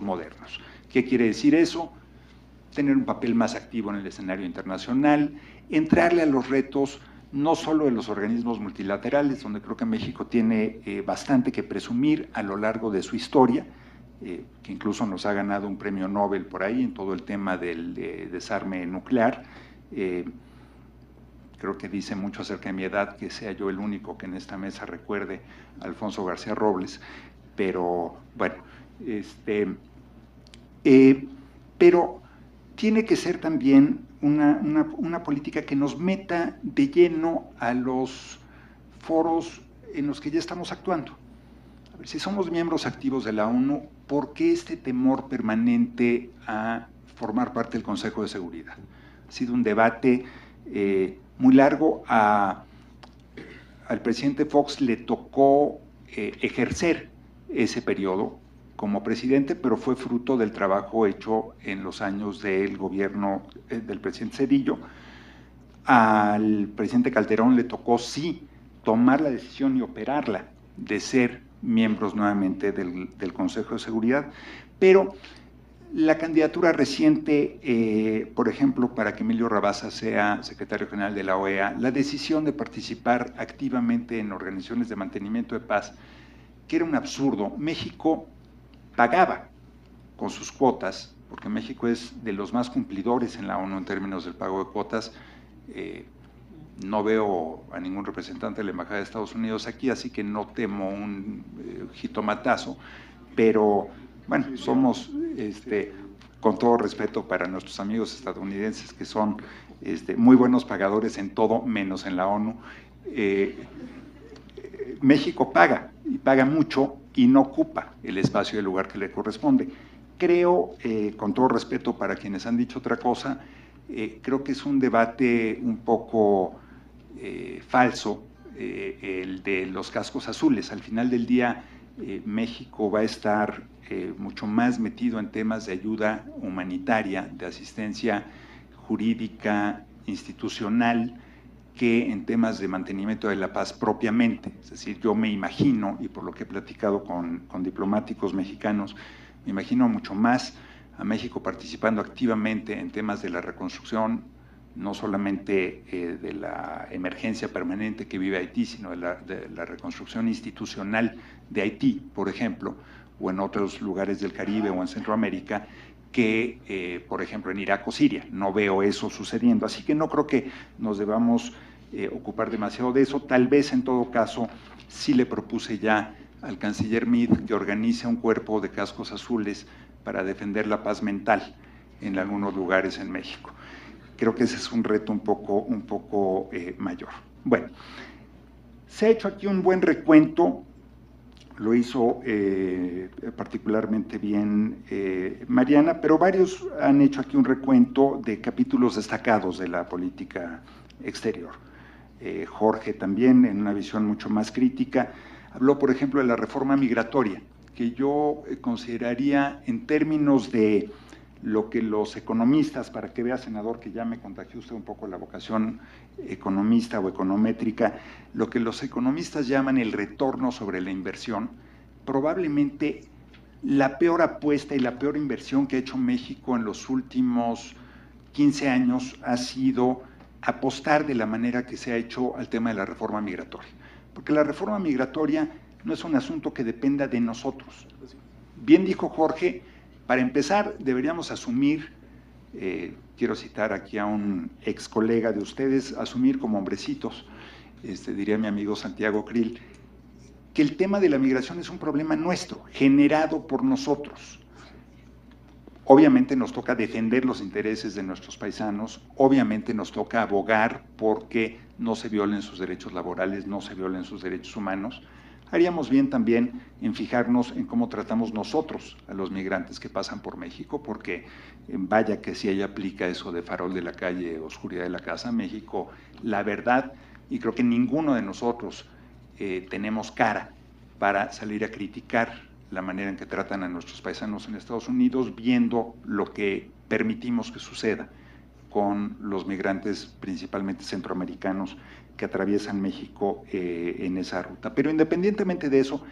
modernos. ¿Qué quiere decir eso? Tener un papel más activo en el escenario internacional, entrarle a los retos no solo de los organismos multilaterales, donde creo que México tiene bastante que presumir a lo largo de su historia, que incluso nos ha ganado un premio Nobel por ahí en todo el tema del desarme nuclear. Creo que dice mucho acerca de mi edad que sea yo el único que en esta mesa recuerde a Alfonso García Robles, pero bueno, pero tiene que ser también una política que nos meta de lleno a los foros en los que ya estamos actuando. Si somos miembros activos de la ONU, ¿por qué este temor permanente a formar parte del Consejo de Seguridad? Ha sido un debate muy largo. Al presidente Fox le tocó ejercer ese periodo como presidente, pero fue fruto del trabajo hecho en los años del gobierno del presidente Zedillo. Al presidente Calderón le tocó, sí, tomar la decisión y operarla de ser miembros nuevamente del Consejo de Seguridad, pero La candidatura reciente, por ejemplo, para que Emilio Rabasa sea secretario general de la OEA, la decisión de participar activamente en organizaciones de mantenimiento de paz, que era un absurdo. México pagaba con sus cuotas, porque México es de los más cumplidores en la ONU en términos del pago de cuotas. No veo a ningún representante de la Embajada de Estados Unidos aquí, así que no temo un jitomatazo, pero bueno, somos, con todo respeto para nuestros amigos estadounidenses, que son muy buenos pagadores en todo, menos en la ONU, México paga, y paga mucho, y no ocupa el espacio y el lugar que le corresponde. Creo, con todo respeto para quienes han dicho otra cosa, creo que es un debate un poco falso, el de los cascos azules. Al final del día, México va a estar mucho más metido en temas de ayuda humanitaria, de asistencia jurídica, institucional, que en temas de mantenimiento de la paz propiamente. Es decir, yo me imagino, y por lo que he platicado con diplomáticos mexicanos, me imagino mucho más a México participando activamente en temas de la reconstrucción, no solamente de la emergencia permanente que vive Haití, sino de la reconstrucción institucional de Haití, por ejemplo, o en otros lugares del Caribe o en Centroamérica, que, por ejemplo, en Irak o Siria. No veo eso sucediendo, así que no creo que nos debamos ocupar demasiado de eso. Tal vez, en todo caso, sí le propuse ya al canciller Meade que organice un cuerpo de cascos azules para defender la paz mental en algunos lugares en México. Creo que ese es un reto un poco mayor. Bueno, se ha hecho aquí un buen recuento, lo hizo particularmente bien Mariana, pero varios han hecho aquí un recuento de capítulos destacados de la política exterior. Jorge también, en una visión mucho más crítica, habló, por ejemplo, de la reforma migratoria, que yo consideraría en términos de lo que los economistas, para que vea, senador, que ya me contagió usted un poco la vocación economista o econométrica, lo que los economistas llaman el retorno sobre la inversión, probablemente la peor apuesta y la peor inversión que ha hecho México en los últimos 15 años ha sido apostar de la manera que se ha hecho al tema de la reforma migratoria. Porque la reforma migratoria no es un asunto que dependa de nosotros. Bien dijo Jorge, para empezar deberíamos asumir, quiero citar aquí a un ex colega de ustedes, asumir como hombrecitos, diría mi amigo Santiago Krill, que el tema de la migración es un problema nuestro, generado por nosotros. Obviamente nos toca defender los intereses de nuestros paisanos, obviamente nos toca abogar porque no se violen sus derechos laborales, no se violen sus derechos humanos. Haríamos bien también en fijarnos en cómo tratamos nosotros a los migrantes que pasan por México, porque vaya que si ella aplica eso de farol de la calle, oscuridad de la casa, México, la verdad, y creo que ninguno de nosotros tenemos cara para salir a criticar la manera en que tratan a nuestros paisanos en Estados Unidos, viendo lo que permitimos que suceda con los migrantes, principalmente centroamericanos, que atraviesan México en esa ruta. Pero independientemente de eso,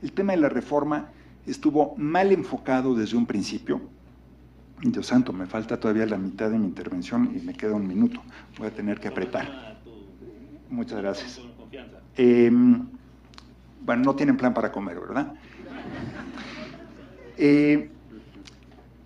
el tema de la reforma estuvo mal enfocado desde un principio. Dios santo, me falta todavía la mitad de mi intervención y me queda un minuto. Voy a tener que apretar. Muchas gracias. Bueno, no tienen plan para comer, ¿verdad?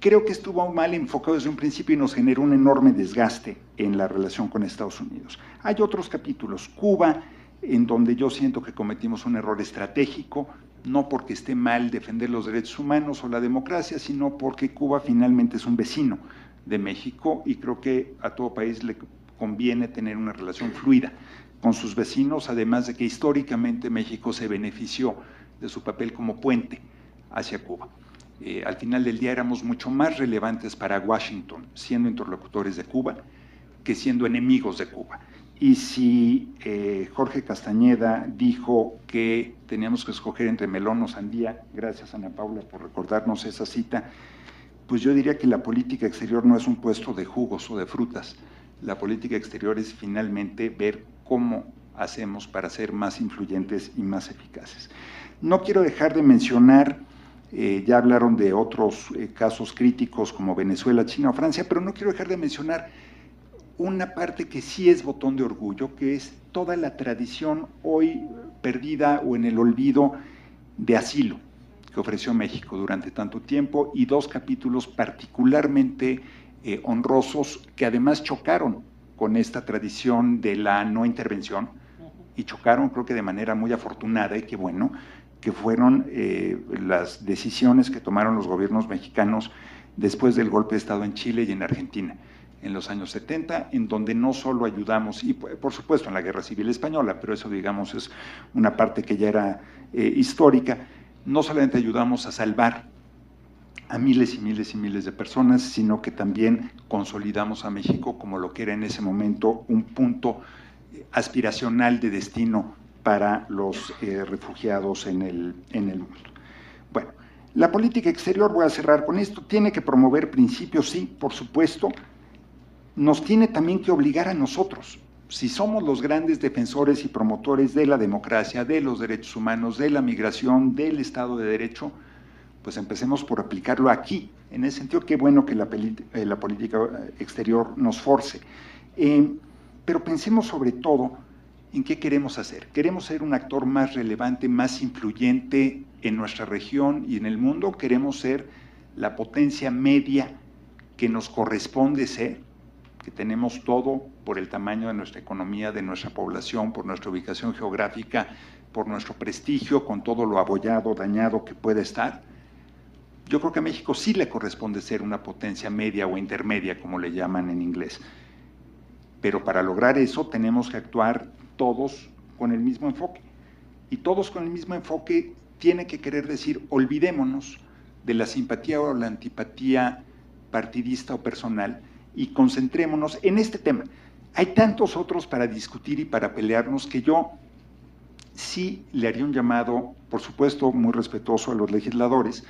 Creo que estuvo mal enfocado desde un principio y nos generó un enorme desgaste en la relación con Estados Unidos. Hay otros capítulos, Cuba, en donde yo siento que cometimos un error estratégico, no porque esté mal defender los derechos humanos o la democracia, sino porque Cuba finalmente es un vecino de México y creo que a todo país le conviene tener una relación fluida con sus vecinos, además de que históricamente México se benefició de su papel como puente hacia Cuba. Al final del día éramos mucho más relevantes para Washington siendo interlocutores de Cuba que siendo enemigos de Cuba. Y si Jorge Castañeda dijo que teníamos que escoger entre melón o sandía, gracias Ana Paula por recordarnos esa cita, pues yo diría que la política exterior no es un puesto de jugos o de frutas. La política exterior es finalmente ver cómo hacemos para ser más influyentes y más eficaces. No quiero dejar de mencionar Ya hablaron de otros casos críticos como Venezuela, China o Francia, pero no quiero dejar de mencionar una parte que sí es botón de orgullo, que es toda la tradición hoy perdida o en el olvido de asilo que ofreció México durante tanto tiempo, y 2 capítulos particularmente honrosos que además chocaron con esta tradición de la no intervención, y chocaron creo que de manera muy afortunada, y qué bueno, que fueron las decisiones que tomaron los gobiernos mexicanos después del golpe de Estado en Chile y en Argentina, en los años 70, en donde no solo ayudamos, y por supuesto en la Guerra Civil Española, pero eso digamos es una parte que ya era histórica, no solamente ayudamos a salvar a miles y miles y miles de personas, sino que también consolidamos a México como lo que era en ese momento un punto aspiracional de destino para los refugiados en el mundo. Bueno, la política exterior, voy a cerrar con esto, tiene que promover principios, sí, por supuesto, nos tiene también que obligar a nosotros, si somos los grandes defensores y promotores de la democracia, de los derechos humanos, de la migración, del Estado de Derecho, pues empecemos por aplicarlo aquí. En ese sentido, qué bueno que la política exterior nos force. Pero pensemos sobre todo en qué queremos hacer. ¿Queremos ser un actor más relevante, más influyente en nuestra región y en el mundo? ¿Queremos ser la potencia media que nos corresponde ser? Que tenemos todo por el tamaño de nuestra economía, de nuestra población, por nuestra ubicación geográfica, por nuestro prestigio, con todo lo abollado, dañado que puede estar. Yo creo que a México sí le corresponde ser una potencia media o intermedia, como le llaman en inglés. Pero para lograr eso tenemos que actuar todos con el mismo enfoque. Y todos con el mismo enfoque tiene que querer decir, olvidémonos de la simpatía o la antipatía partidista o personal y concentrémonos en este tema. Hay tantos otros para discutir y para pelearnos que yo sí le haría un llamado, por supuesto, muy respetuoso a los legisladores.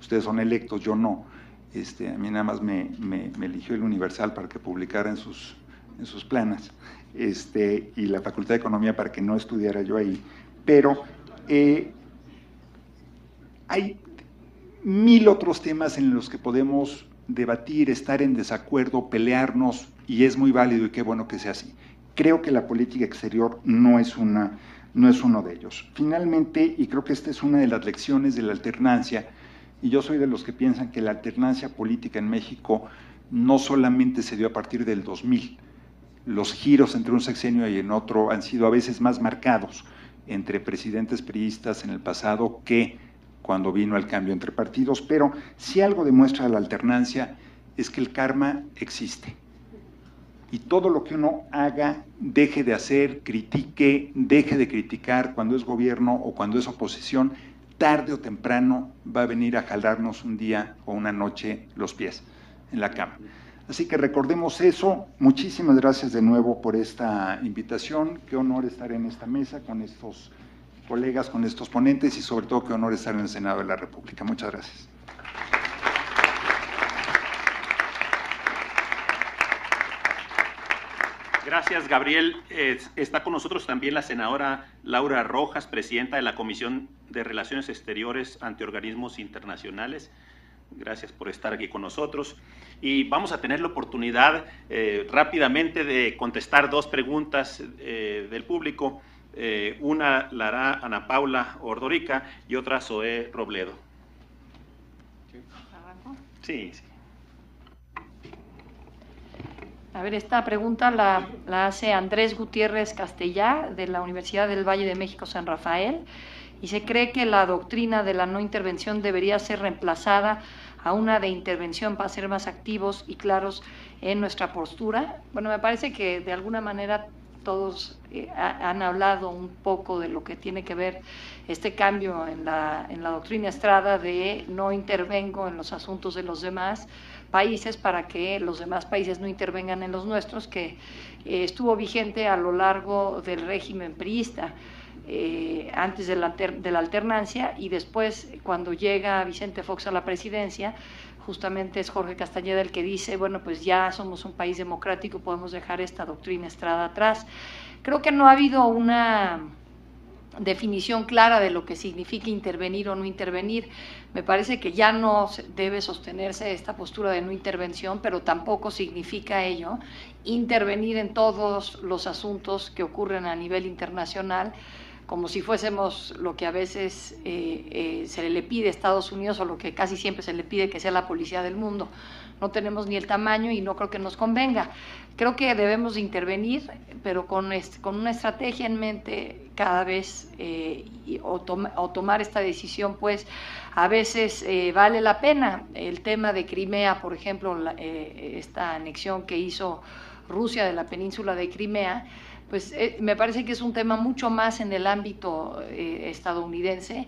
Ustedes son electos, yo no. A mí nada más me eligió el Universal para que publicara en sus planas, y la Facultad de Economía para que no estudiara yo ahí. Pero hay 1000 otros temas en los que podemos debatir, estar en desacuerdo, pelearnos, y es muy válido y qué bueno que sea así. Creo que la política exterior no es uno de ellos. Finalmente, y creo que esta es una de las lecciones de la alternancia, y yo soy de los que piensan que la alternancia política en México no solamente se dio a partir del 2000, los giros entre un sexenio y en otro han sido a veces más marcados entre presidentes priistas en el pasado que cuando vino el cambio entre partidos, pero si algo demuestra la alternancia es que el karma existe. Y todo lo que uno haga, deje de hacer, critique, deje de criticar cuando es gobierno o cuando es oposición, tarde o temprano va a venir a jalarnos un día o una noche los pies en la cama. Así que recordemos eso. Muchísimas gracias de nuevo por esta invitación. Qué honor estar en esta mesa con estos colegas, con estos ponentes, y sobre todo qué honor estar en el Senado de la República. Muchas gracias. Gracias, Gabriel. Está con nosotros también la senadora Laura Rojas, presidenta de la Comisión de Relaciones Exteriores ante Organismos Internacionales. Gracias por estar aquí con nosotros. Y vamos a tener la oportunidad rápidamente de contestar 2 preguntas del público. Una la hará Ana Paula Ordorica y otra Zoé Robledo. Sí, sí. A ver, esta pregunta la hace Andrés Gutiérrez Castellá, de la Universidad del Valle de México San Rafael, y se cree que la doctrina de la no intervención debería ser reemplazada a una de intervención para ser más activos y claros en nuestra postura. Bueno, me parece que de alguna manera todos han hablado un poco de lo que tiene que ver este cambio en la doctrina Estrada de no intervengo en los asuntos de los demás países para que los demás países no intervengan en los nuestros, que estuvo vigente a lo largo del régimen priista, antes de la alternancia, y después cuando llega Vicente Fox a la presidencia, justamente es Jorge Castañeda el que dice, bueno, pues ya somos un país democrático, podemos dejar esta doctrina Estrada atrás. Creo que no ha habido una definición clara de lo que significa intervenir o no intervenir. Me parece que ya no debe sostenerse esta postura de no intervención, pero tampoco significa ello intervenir en todos los asuntos que ocurren a nivel internacional, como si fuésemos lo que a veces se le pide a Estados Unidos, o lo que casi siempre se le pide, que sea la policía del mundo. No tenemos ni el tamaño y no creo que nos convenga. Creo que debemos de intervenir, pero con una estrategia en mente cada vez, o tomar esta decisión, pues a veces vale la pena. El tema de Crimea, por ejemplo, esta anexión que hizo Rusia de la península de Crimea, pues me parece que es un tema mucho más en el ámbito estadounidense.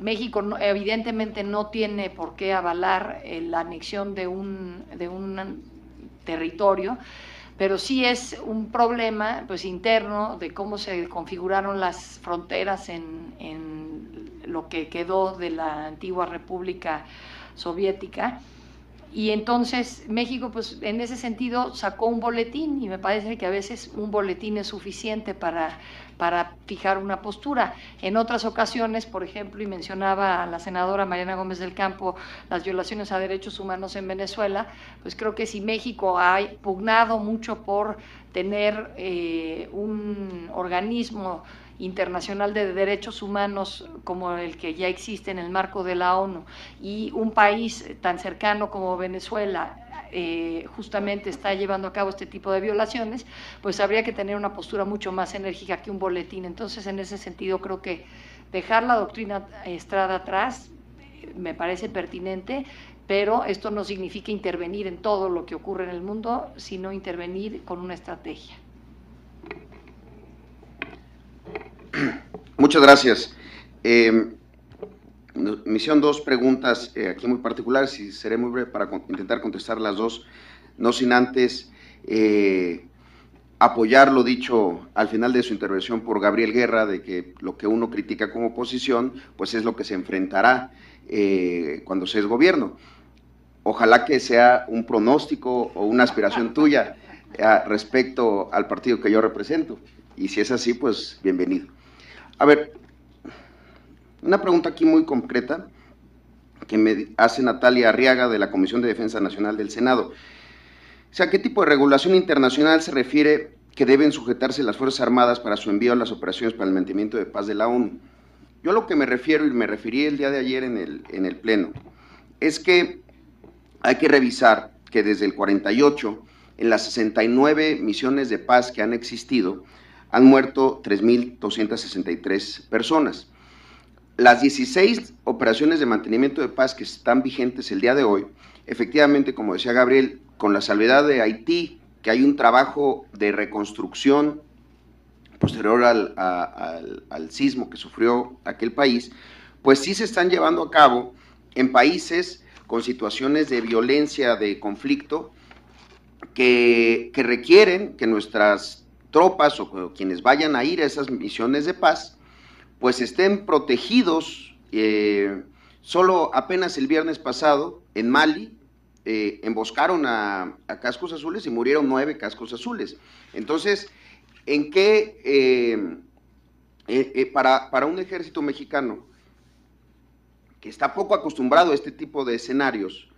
México evidentemente no tiene por qué avalar la anexión de un territorio, pero sí es un problema pues interno de cómo se configuraron las fronteras en lo que quedó de la antigua República Soviética. Y entonces México, pues en ese sentido, sacó un boletín, y me parece que a veces un boletín es suficiente para fijar una postura. En otras ocasiones, por ejemplo, y mencionaba a la senadora Mariana Gómez del Campo las violaciones a derechos humanos en Venezuela, pues creo que si México ha pugnado mucho por tener un organismo internacional de derechos humanos como el que ya existe en el marco de la ONU, y un país tan cercano como Venezuela justamente está llevando a cabo este tipo de violaciones, pues habría que tener una postura mucho más enérgica que un boletín. Entonces, en ese sentido, creo que dejar la doctrina Estrada atrás me parece pertinente, pero esto no significa intervenir en todo lo que ocurre en el mundo, sino intervenir con una estrategia. Muchas gracias. Me hicieron dos preguntas aquí muy particulares y seré muy breve para intentar contestar las dos, no sin antes apoyar lo dicho al final de su intervención por Gabriel Guerra, de que lo que uno critica como oposición, pues es lo que se enfrentará cuando se es gobierno. Ojalá que sea un pronóstico o una aspiración tuya respecto al partido que yo represento, y si es así, pues bienvenido. A ver, una pregunta aquí muy concreta que me hace Natalia Arriaga de la Comisión de Defensa Nacional del Senado. O sea, ¿qué tipo de regulación internacional se refiere que deben sujetarse las Fuerzas Armadas para su envío a las operaciones para el mantenimiento de paz de la ONU? Yo a lo que me refiero, y me referí el día de ayer en el Pleno, es que hay que revisar que desde el 48, en las 69 misiones de paz que han existido, han muerto 3.263 personas. Las 16 operaciones de mantenimiento de paz que están vigentes el día de hoy, efectivamente, como decía Gabriel, con la salvedad de Haití, que hay un trabajo de reconstrucción posterior al sismo que sufrió aquel país, pues sí se están llevando a cabo en países con situaciones de violencia, de conflicto, que requieren que nuestras tropas o quienes vayan a ir a esas misiones de paz, pues estén protegidos. Solo apenas el viernes pasado, en Mali, emboscaron a cascos azules y murieron 9 cascos azules. Entonces, ¿en qué, para un ejército mexicano que está poco acostumbrado a este tipo de escenarios,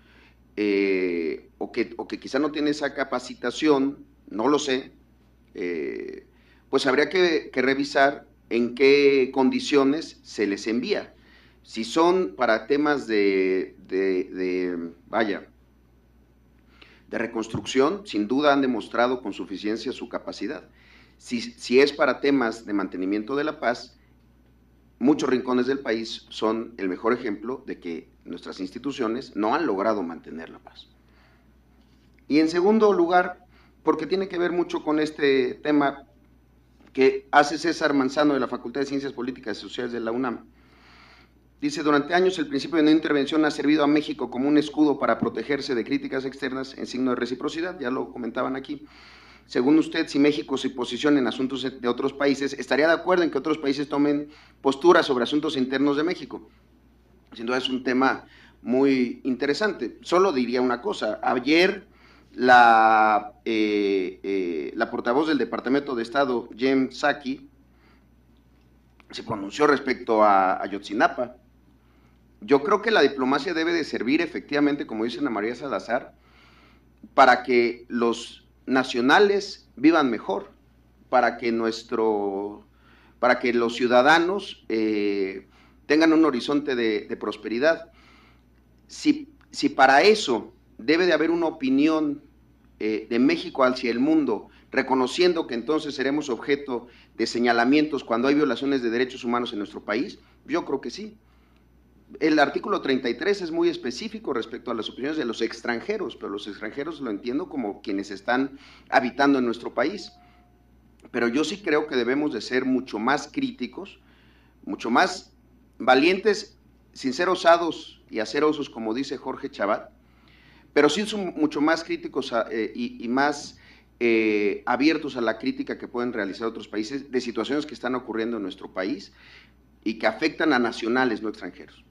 o que quizá no tiene esa capacitación, no lo sé, pues habría que revisar en qué condiciones se les envía? Si son para temas de reconstrucción, sin duda han demostrado con suficiencia su capacidad. Si es para temas de mantenimiento de la paz, muchos rincones del país son el mejor ejemplo de que nuestras instituciones no han logrado mantener la paz. Y en segundo lugar, porque tiene que ver mucho con este tema que hace César Manzano de la Facultad de Ciencias Políticas y Sociales de la UNAM. Dice: durante años el principio de no intervención ha servido a México como un escudo para protegerse de críticas externas en signo de reciprocidad, ya lo comentaban aquí. Según usted, si México se posiciona en asuntos de otros países, ¿estaría de acuerdo en que otros países tomen posturas sobre asuntos internos de México? Sin duda es un tema muy interesante. Solo diría una cosa: ayer la portavoz del Departamento de Estado, Jen Psaki, se pronunció respecto a Ayotzinapa. Yo creo que la diplomacia debe de servir efectivamente, como dice Ana María Salazar, para que los nacionales vivan mejor, para que los ciudadanos tengan un horizonte de prosperidad. Si para eso debe de haber una opinión de México hacia el mundo, reconociendo que entonces seremos objeto de señalamientos cuando hay violaciones de derechos humanos en nuestro país, yo creo que sí. El artículo 33 es muy específico respecto a las opiniones de los extranjeros, pero los extranjeros lo entiendo como quienes están habitando en nuestro país. Pero yo sí creo que debemos de ser mucho más críticos, mucho más valientes, sin ser osados y acerosos, como dice Jorge Chabat, pero sí son mucho más críticos y más abiertos a la crítica que pueden realizar otros países de situaciones que están ocurriendo en nuestro país y que afectan a nacionales, no extranjeros.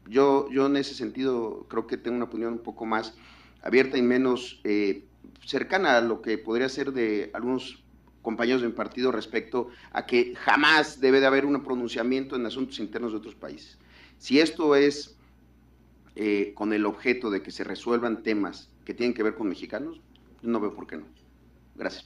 Yo en ese sentido creo que tengo una opinión un poco más abierta y menos cercana a lo que podría ser de algunos compañeros de mi partido respecto a que jamás debe de haber un pronunciamiento en asuntos internos de otros países. Si esto es con el objeto de que se resuelvan temas que tienen que ver con mexicanos, no veo por qué no. Gracias.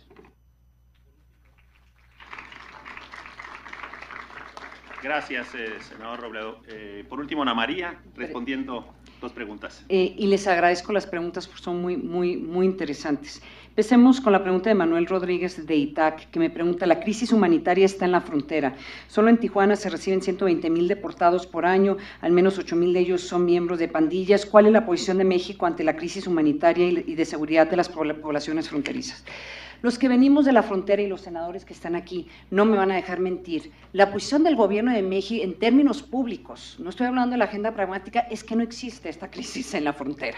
Gracias, senador Robledo. Por último, Ana María, respondiendo dos preguntas. Y les agradezco las preguntas porque son muy interesantes. Empecemos con la pregunta de Manuel Rodríguez de ITAC, que me pregunta: la crisis humanitaria está en la frontera. Solo en Tijuana se reciben 120,000 deportados por año, al menos 8,000 de ellos son miembros de pandillas. ¿Cuál es la posición de México ante la crisis humanitaria y de seguridad de las poblaciones fronterizas? Los que venimos de la frontera y los senadores que están aquí no me van a dejar mentir. La posición del gobierno de México en términos públicos, no estoy hablando de la agenda pragmática, es que no existe esta crisis en la frontera.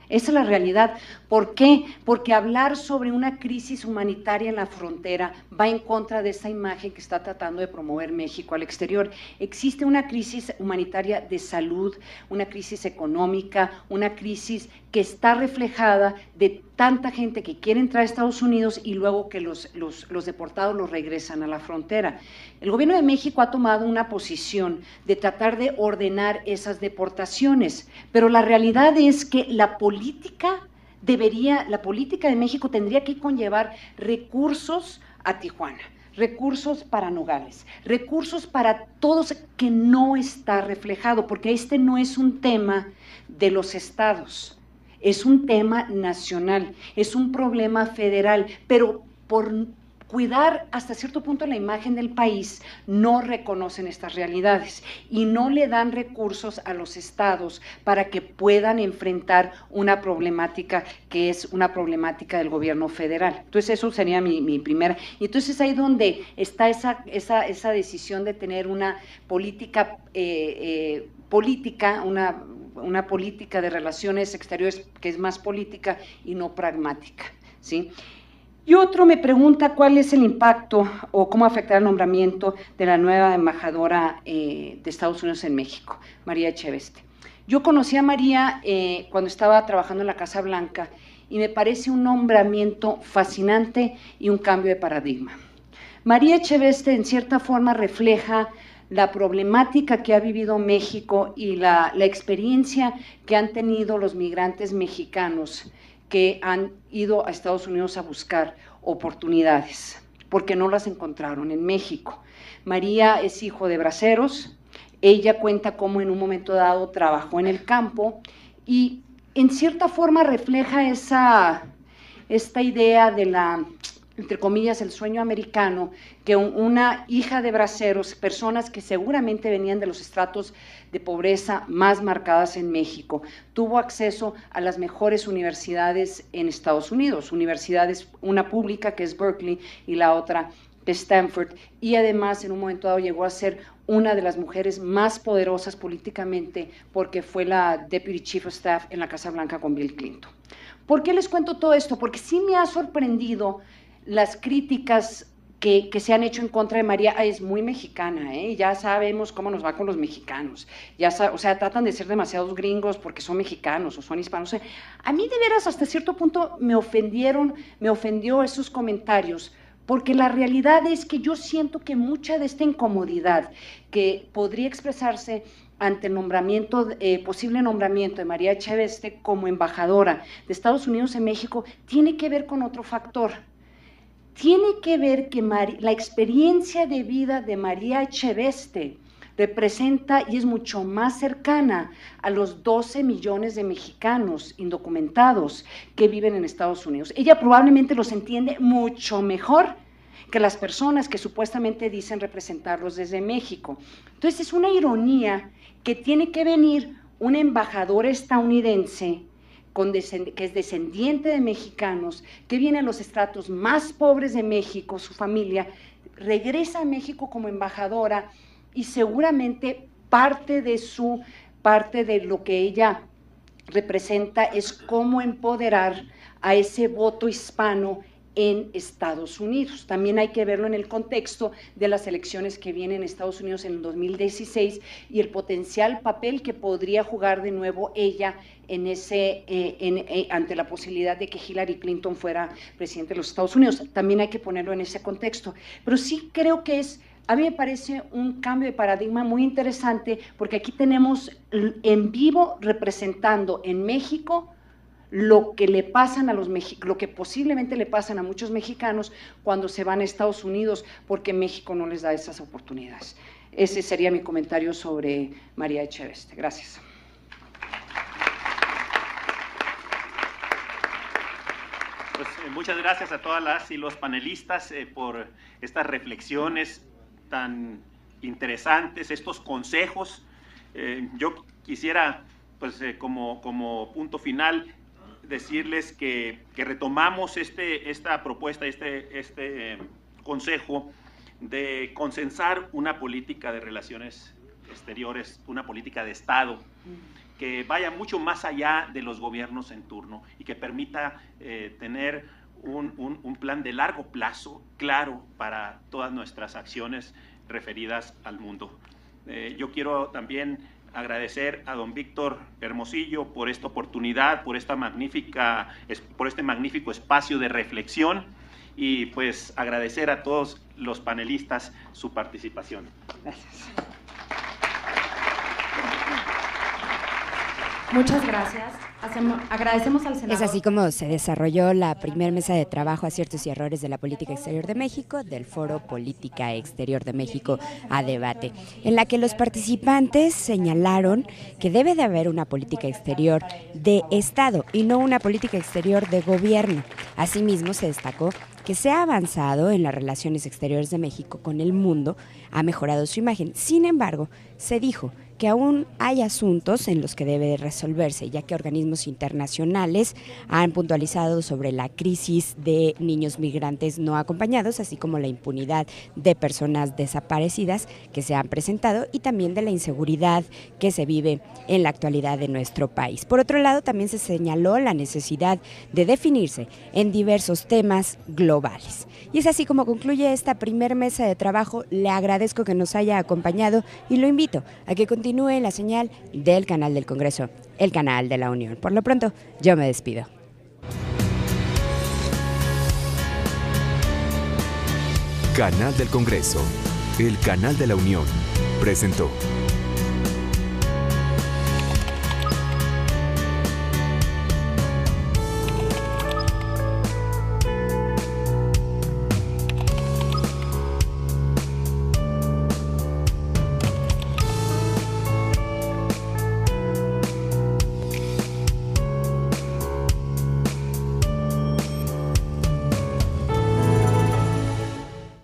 Esa es la realidad. ¿Por qué? Porque hablar sobre una crisis humanitaria en la frontera va en contra de esa imagen que está tratando de promover México al exterior. Existe una crisis humanitaria de salud, una crisis económica, una crisis que está reflejada de tanta gente que quiere entrar a Estados Unidos y luego que los deportados los regresan a la frontera. El gobierno de México ha tomado una posición de tratar de ordenar esas deportaciones, pero la realidad es que la política de México tendría que conllevar recursos a Tijuana, recursos para Nogales, recursos para todos, que no está reflejado, porque este no es un tema de los estados. Es un tema nacional, es un problema federal, pero por cuidar hasta cierto punto la imagen del país, no reconocen estas realidades y no le dan recursos a los estados para que puedan enfrentar una problemática que es una problemática del gobierno federal. Entonces eso sería mi primera. Y entonces ahí donde está esa decisión de tener una política una política de relaciones exteriores que es más política y no pragmática, ¿sí? Y otro me pregunta cuál es el impacto o cómo afectará el nombramiento de la nueva embajadora de Estados Unidos en México, María Echeveste. Yo conocí a María cuando estaba trabajando en la Casa Blanca y me parece un nombramiento fascinante y un cambio de paradigma. María Echeveste en cierta forma refleja la problemática que ha vivido México y la experiencia que han tenido los migrantes mexicanos que han ido a Estados Unidos a buscar oportunidades, porque no las encontraron en México. María es hijo de braceros, ella cuenta cómo en un momento dado trabajó en el campo y en cierta forma refleja esta idea de la, entre comillas, el sueño americano, que una hija de braceros, personas que seguramente venían de los estratos de pobreza más marcadas en México, tuvo acceso a las mejores universidades en Estados Unidos, universidades, una pública que es Berkeley y la otra Stanford, y además en un momento dado llegó a ser una de las mujeres más poderosas políticamente porque fue la Deputy Chief of Staff en la Casa Blanca con Bill Clinton. ¿Por qué les cuento todo esto? Porque sí me ha sorprendido las críticas que se han hecho en contra de María. Es muy mexicana, ya sabemos cómo nos va con los mexicanos, o sea, tratan de ser demasiados gringos porque son mexicanos o son hispanos. A mí de veras hasta cierto punto me ofendió esos comentarios, porque la realidad es que yo siento que mucha de esta incomodidad que podría expresarse ante el nombramiento, posible nombramiento de María Echeveste como embajadora de Estados Unidos en México, tiene que ver con otro factor. Tiene que ver que la experiencia de vida de María Echeveste representa y es mucho más cercana a los 12 millones de mexicanos indocumentados que viven en Estados Unidos. Ella probablemente los entiende mucho mejor que las personas que supuestamente dicen representarlos desde México. Entonces es una ironía que tiene que venir un embajador estadounidense que es descendiente de mexicanos, que viene a los estratos más pobres de México, su familia, regresa a México como embajadora y seguramente parte de lo que ella representa es cómo empoderar a ese voto hispano en Estados Unidos. También hay que verlo en el contexto de las elecciones que vienen en Estados Unidos en el 2016 y el potencial papel que podría jugar de nuevo ella en ante la posibilidad de que Hillary Clinton fuera presidente de los Estados Unidos. También hay que ponerlo en ese contexto. Pero sí creo que a mí me parece un cambio de paradigma muy interesante, porque aquí tenemos en vivo representando en México lo que le pasan a lo que posiblemente le pasan a muchos mexicanos cuando se van a Estados Unidos, porque México no les da esas oportunidades. Ese sería mi comentario sobre María Echeveste. Gracias. Pues, muchas gracias a todas las y los panelistas por estas reflexiones tan interesantes, estos consejos. Yo quisiera, pues, como punto final, decirles que retomamos esta propuesta, este consejo de consensar una política de relaciones exteriores, una política de Estado, que vaya mucho más allá de los gobiernos en turno y que permita tener un plan de largo plazo claro para todas nuestras acciones referidas al mundo. Yo quiero también agradecer a don Víctor Hermosillo por esta oportunidad, por este magnífico espacio de reflexión y pues agradecer a todos los panelistas su participación. Gracias. Muchas gracias. Agradecemos al senador. Es así como se desarrolló la primera mesa de trabajo Aciertos y Errores de la Política Exterior de México del Foro Política Exterior de México a debate, en la que los participantes señalaron que debe de haber una política exterior de Estado y no una política exterior de gobierno. Asimismo, se destacó que se ha avanzado en las relaciones exteriores de México con el mundo, ha mejorado su imagen. Sin embargo, se dijo que aún hay asuntos en los que debe resolverse, ya que organismos internacionales han puntualizado sobre la crisis de niños migrantes no acompañados, así como la impunidad de personas desaparecidas que se han presentado y también de la inseguridad que se vive en la actualidad de nuestro país. Por otro lado, también se señaló la necesidad de definirse en diversos temas globales. Y es así como concluye esta primer mesa de trabajo. Le agradezco que nos haya acompañado y lo invito a que continúe la señal del canal del Congreso, el canal de la Unión. Por lo pronto, yo me despido. Canal del Congreso, el canal de la Unión, presentó.